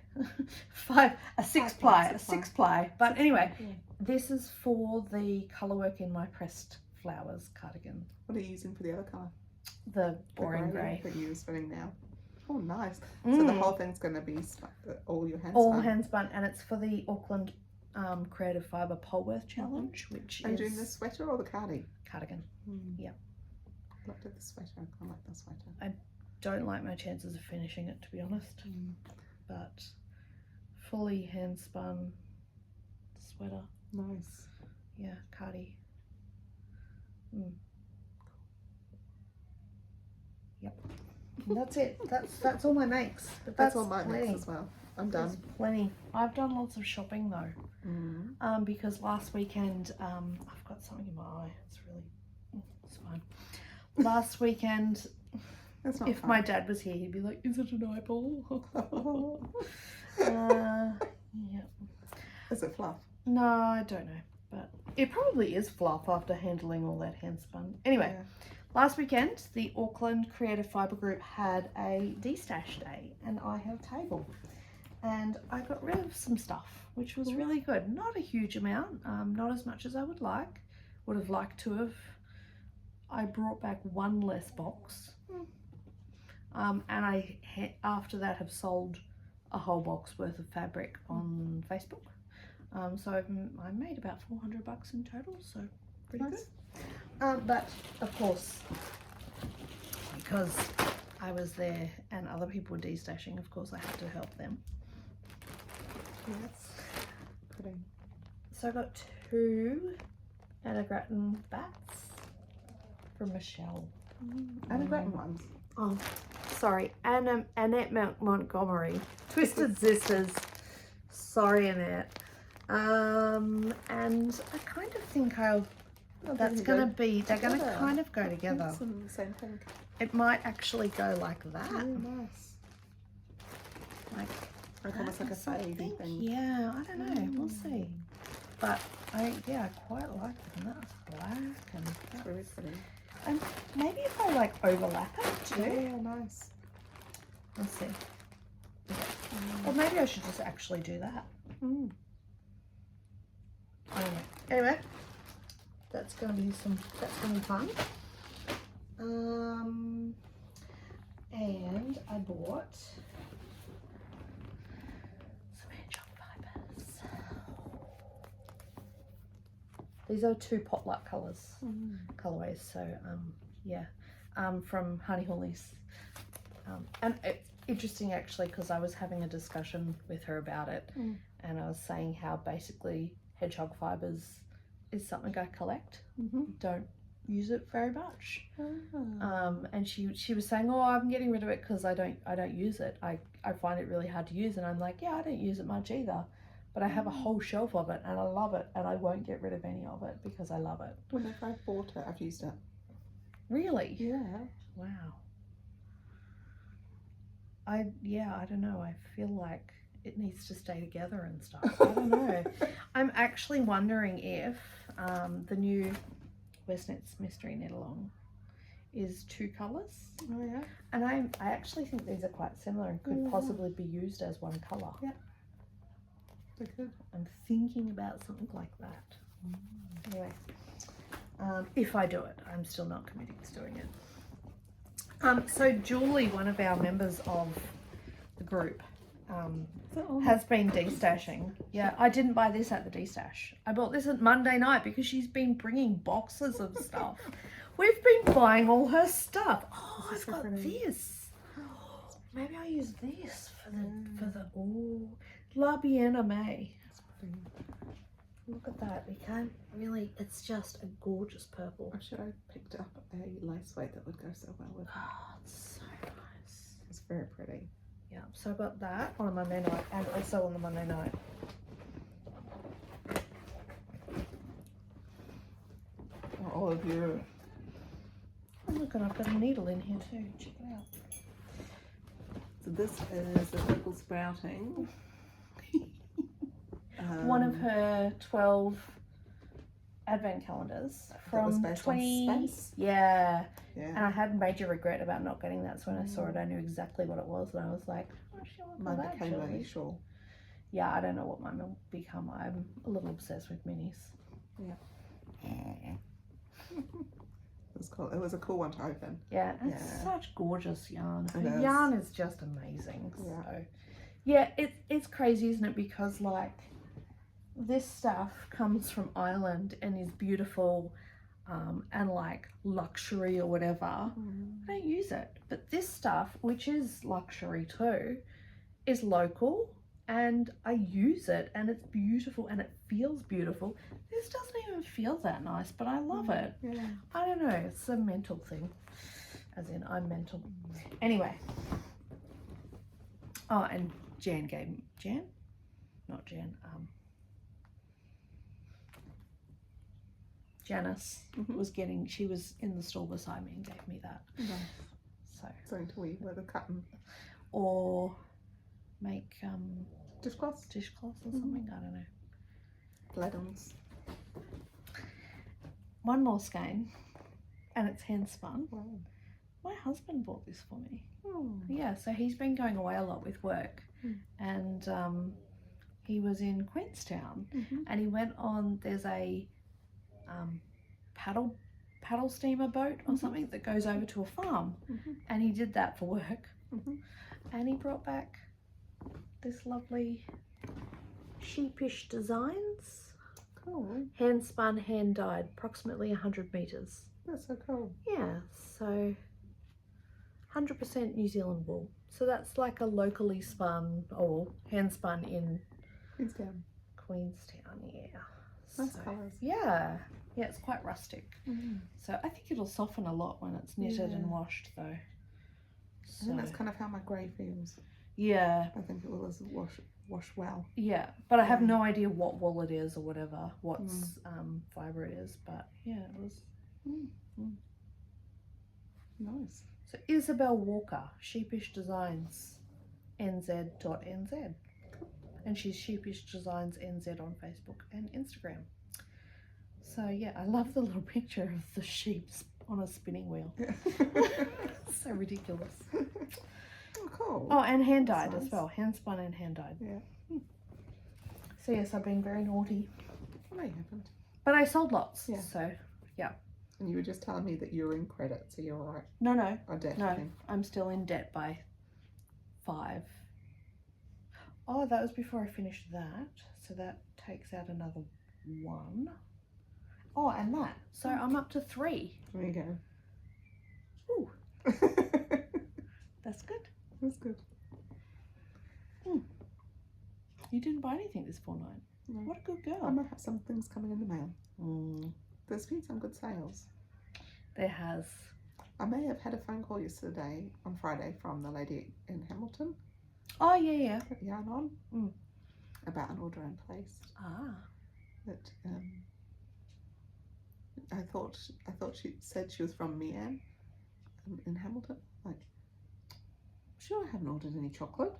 a 6-ply. But anyway, this is for the colour work in my pressed flowers cardigan. What are you using for the other colour? The boring grey. That you're spinning now. Oh, nice. So the whole thing's going to be all your hand spun? All hand spun, and it's for the Auckland Creative Fibre Polwarth Challenge, which Are you doing the sweater or the cardigan? Cardigan. Yep. I looked at the sweater. I kind of like the sweater. I don't like my chances of finishing it, to be honest. But fully hand spun sweater. Nice. Yeah, Cardi. Yep. And that's it. That's all my makes. But That's all my makes as well. I'm done. There's plenty. I've done lots of shopping though. Because last weekend, I've got something in my eye. It's fine. Last weekend, if fun. my dad was here, he'd be like, "Is it an eyeball?" Yeah. Is it fluff? No, I don't know, but it probably is fluff after handling all that hand spun. Anyway, last weekend, the Auckland Creative Fibre Group had a Destash day, and I had a table, and I got rid of some stuff, which was really good. Not a huge amount, not as much as I would have liked to have. I brought back one less box, and I after that have sold a whole box worth of fabric on Facebook. So I made about $400 in total, so pretty good. But of course, because I was there and other people were destashing, of course I had to help them. Yes. Pretty. So I got 2 Anna Grattan bats from Michelle. Anna Grattan ones. Oh, sorry, Annette Montgomery. Twisted Sisters. Sorry, Annette. And I kind of think they're gonna kind of go together. Same thing. It might actually go like that. Oh, nice. Like almost like a fadey thing. Yeah, I don't know. We'll see. But I quite like them. That's black and That's really pretty. And maybe if I like overlap it too. Yeah, nice. Let's see. Or maybe I should just actually do that. Anyway, that's gonna be fun. And I bought some hedgehog fibers. These are 2 potluck colorways. So from Honey Hoolies. And it's interesting actually because I was having a discussion with her about it, and I was saying how basically hedgehog fibers is something I collect. Don't use it very much. And she was saying, "Oh, I'm getting rid of it because I don't use it. I find it really hard to use." And I'm like, "Yeah, I don't use it much either, but I have a whole shelf of it and I love it, and I won't get rid of any of it because I love it." Whenever I've bought it, I've used it. Really? Yeah. Wow. I don't know. I feel like it needs to stay together and stuff. I don't know. I'm actually wondering if the new Westnet's Mystery Knit Along is 2 colours. Oh yeah. And I actually think these are quite similar and could possibly be used as one colour. Yeah. They could. I'm thinking about something like that. Anyway, if I do it, I'm still not committing to doing it. So Julie, one of our members of the group, has been destashing. Yeah, I didn't buy this at the destash. I bought this at Monday night because she's been bringing boxes of stuff. We've been buying all her stuff. Oh, I've got this. Maybe I'll use this for the La Biena May. Look at that. We can't really, it's just a gorgeous purple. Or should I picked up a lace weight that would go so well with it? Oh, it's so nice. It's very pretty. Yeah, so I got that on a Monday night and also on the Monday night. For all of you. Oh, look, and I've got a needle in here too. Check it out. So this is the purple sprouting. One of her 12 advent calendars from 20 space. Yeah. Yeah. And I had major regret about not getting that, so when I saw it I knew exactly what it was, and I was like, oh, she wants Mine that became actually. really short. Yeah, I don't know what mine will become. I'm a little obsessed with minis. Yeah. It was cool. It was a cool one to open. Yeah, and it's such gorgeous yarn. It Her is. yarn is just amazing. Yeah. So yeah, it's crazy, isn't it? Because like this stuff comes from Ireland and is beautiful and like luxury or whatever. I don't use it. But this stuff, which is luxury too, is local and I use it and it's beautiful and it feels beautiful. This doesn't even feel that nice, but I love it. Yeah. I don't know, it's a mental thing, as in I'm mental. Anyway. Oh, and Jan gave me, Janice she was in the store beside me and gave me that. Nice. So Something to eat with a cotton. Or make dishcloths or something, I don't know. Ladles. One more skein, and it's hand spun. Wow. My husband bought this for me. Oh. Yeah, so he's been going away a lot with work, and he was in Queenstown, and he went on. There's a paddle steamer boat or something that goes over to a farm, and he did that for work, and he brought back this lovely sheepish designs. Cool. Hand spun, hand dyed, approximately 100 meters. That's so cool. Yeah, so 100% New Zealand wool. So that's like a locally spun or hand spun in Queenstown, yeah. Nice So, colours. yeah, it's quite rustic. So I think it'll soften a lot when it's knitted and washed, though. So, I think that's kind of how my grey feels. Yeah. I think it will wash well. Yeah, but I have no idea what wool it is or whatever, what's fibre it is, but yeah, it was nice. So Isabel Walker, Sheepish Designs, nz.nz. And she's Sheepish Designs NZ on Facebook and Instagram. So yeah, I love the little picture of the sheep on a spinning wheel. So ridiculous. Oh, cool. Oh, and hand dyed as well. Hand spun and hand dyed. Yeah. So yes, I've been very naughty. No, you haven't. But I sold lots. Yeah. So yeah. And you were just telling me that you were in credit, so you're all right. No. Or debt. No, I'm still in debt by 5. Oh, that was before I finished that. So that takes out another 1. Oh, and that. So I'm up to 3. There you go. Ooh. That's good. That's good. You didn't buy anything this fortnight. No. What a good girl. I might have some things coming in the mail. There's been some good sales. There has. I may have had a phone call yesterday, on Friday, from the lady in Hamilton. Oh, yeah. At Yarn On. About an order in place. That I thought she said she was from Mian in Hamilton. Like, sure, I haven't ordered any chocolate.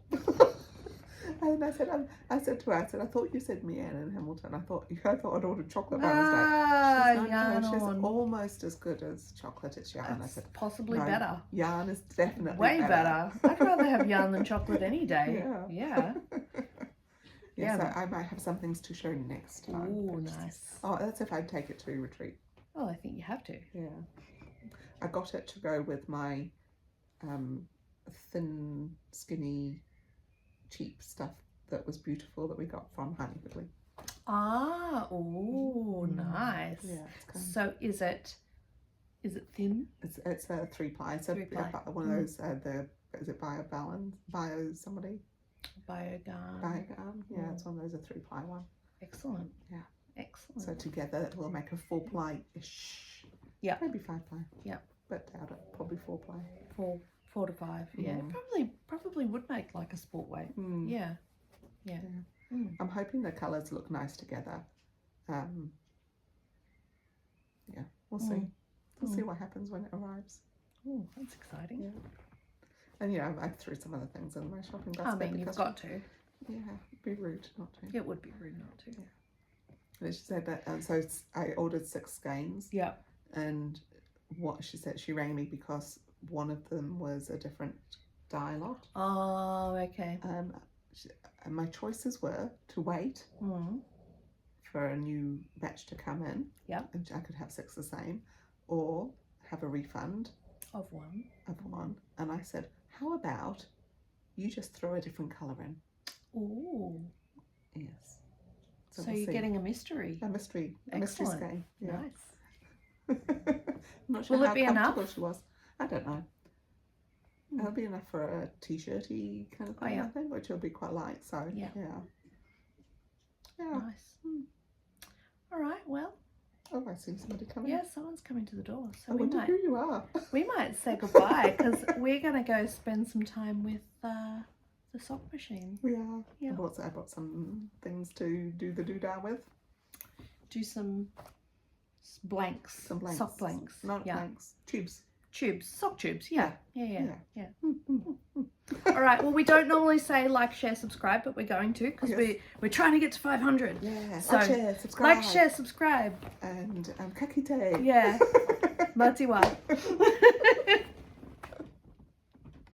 And I said to her, I thought you said Mian in Hamilton. I thought I'd ordered chocolate by mistake. Yarn she's On. almost as good as chocolate. It's yarn. That's I said possibly no, better. Yarn is definitely way better. I'd rather have yarn than chocolate any day. Yeah. Yeah. So I might have some things to show next time. Oh, nice. Oh, that's if I take it to retreat. Oh, I think you have to. Yeah. I got it to go with my thin, skinny, cheap stuff that was beautiful that we got from Honey Whitley. Nice. Yeah. So is it thin? It's a 3-ply. So 3-ply. One of those is it Bio somebody? Biogarn. Yeah, it's one of those, a 3-ply one. Excellent. Yeah. Excellent. So together it will make a 4-ply-ish. Yeah. Maybe 5-ply. Yeah. But doubt it. Probably 4-ply. 4 to 5. Yeah. It probably would make like a sport weight. Yeah. I'm hoping the colours look nice together. Yeah. We'll see. We'll see what happens when it arrives. Oh, that's exciting. Yeah. And I threw some other things in my shopping basket. I mean, you've got to. Yeah, it'd be rude not to. It would be rude not to. Yeah. And she said that, and so I ordered 6 skeins. Yeah. And what she said, she rang me because one of them was a different dye lot. Oh, okay. And my choices were to wait for a new batch to come in. Yeah. And I could have 6 the same, or have a refund of one. And I said, how about you just throw a different colour in? Ooh. Yes. So we'll you're getting a mystery. A mystery skein. Yeah. Nice. I'm not sure Will how it be comfortable enough? she was. I don't know. That'll be enough for a t-shirty kind of thing, I think, which will be quite light. So yeah. Nice. All right. Well. Oh, I see somebody coming. Yeah, someone's coming to the door. So I wonder who you are. We might say goodbye because we're gonna go spend some time with the sock machine. We are. Yeah. I bought some things to do the doodah with. Do some blanks. Some blanks. Sock blanks. Not blanks. Tubes. Tubes. Sock tubes. Yeah. All right. Well, we don't normally say like, share, subscribe, but we're going to because we're trying to get to 500. Yeah. So like, share, subscribe. Like, share, subscribe. And kakite. Yeah. Matiwa.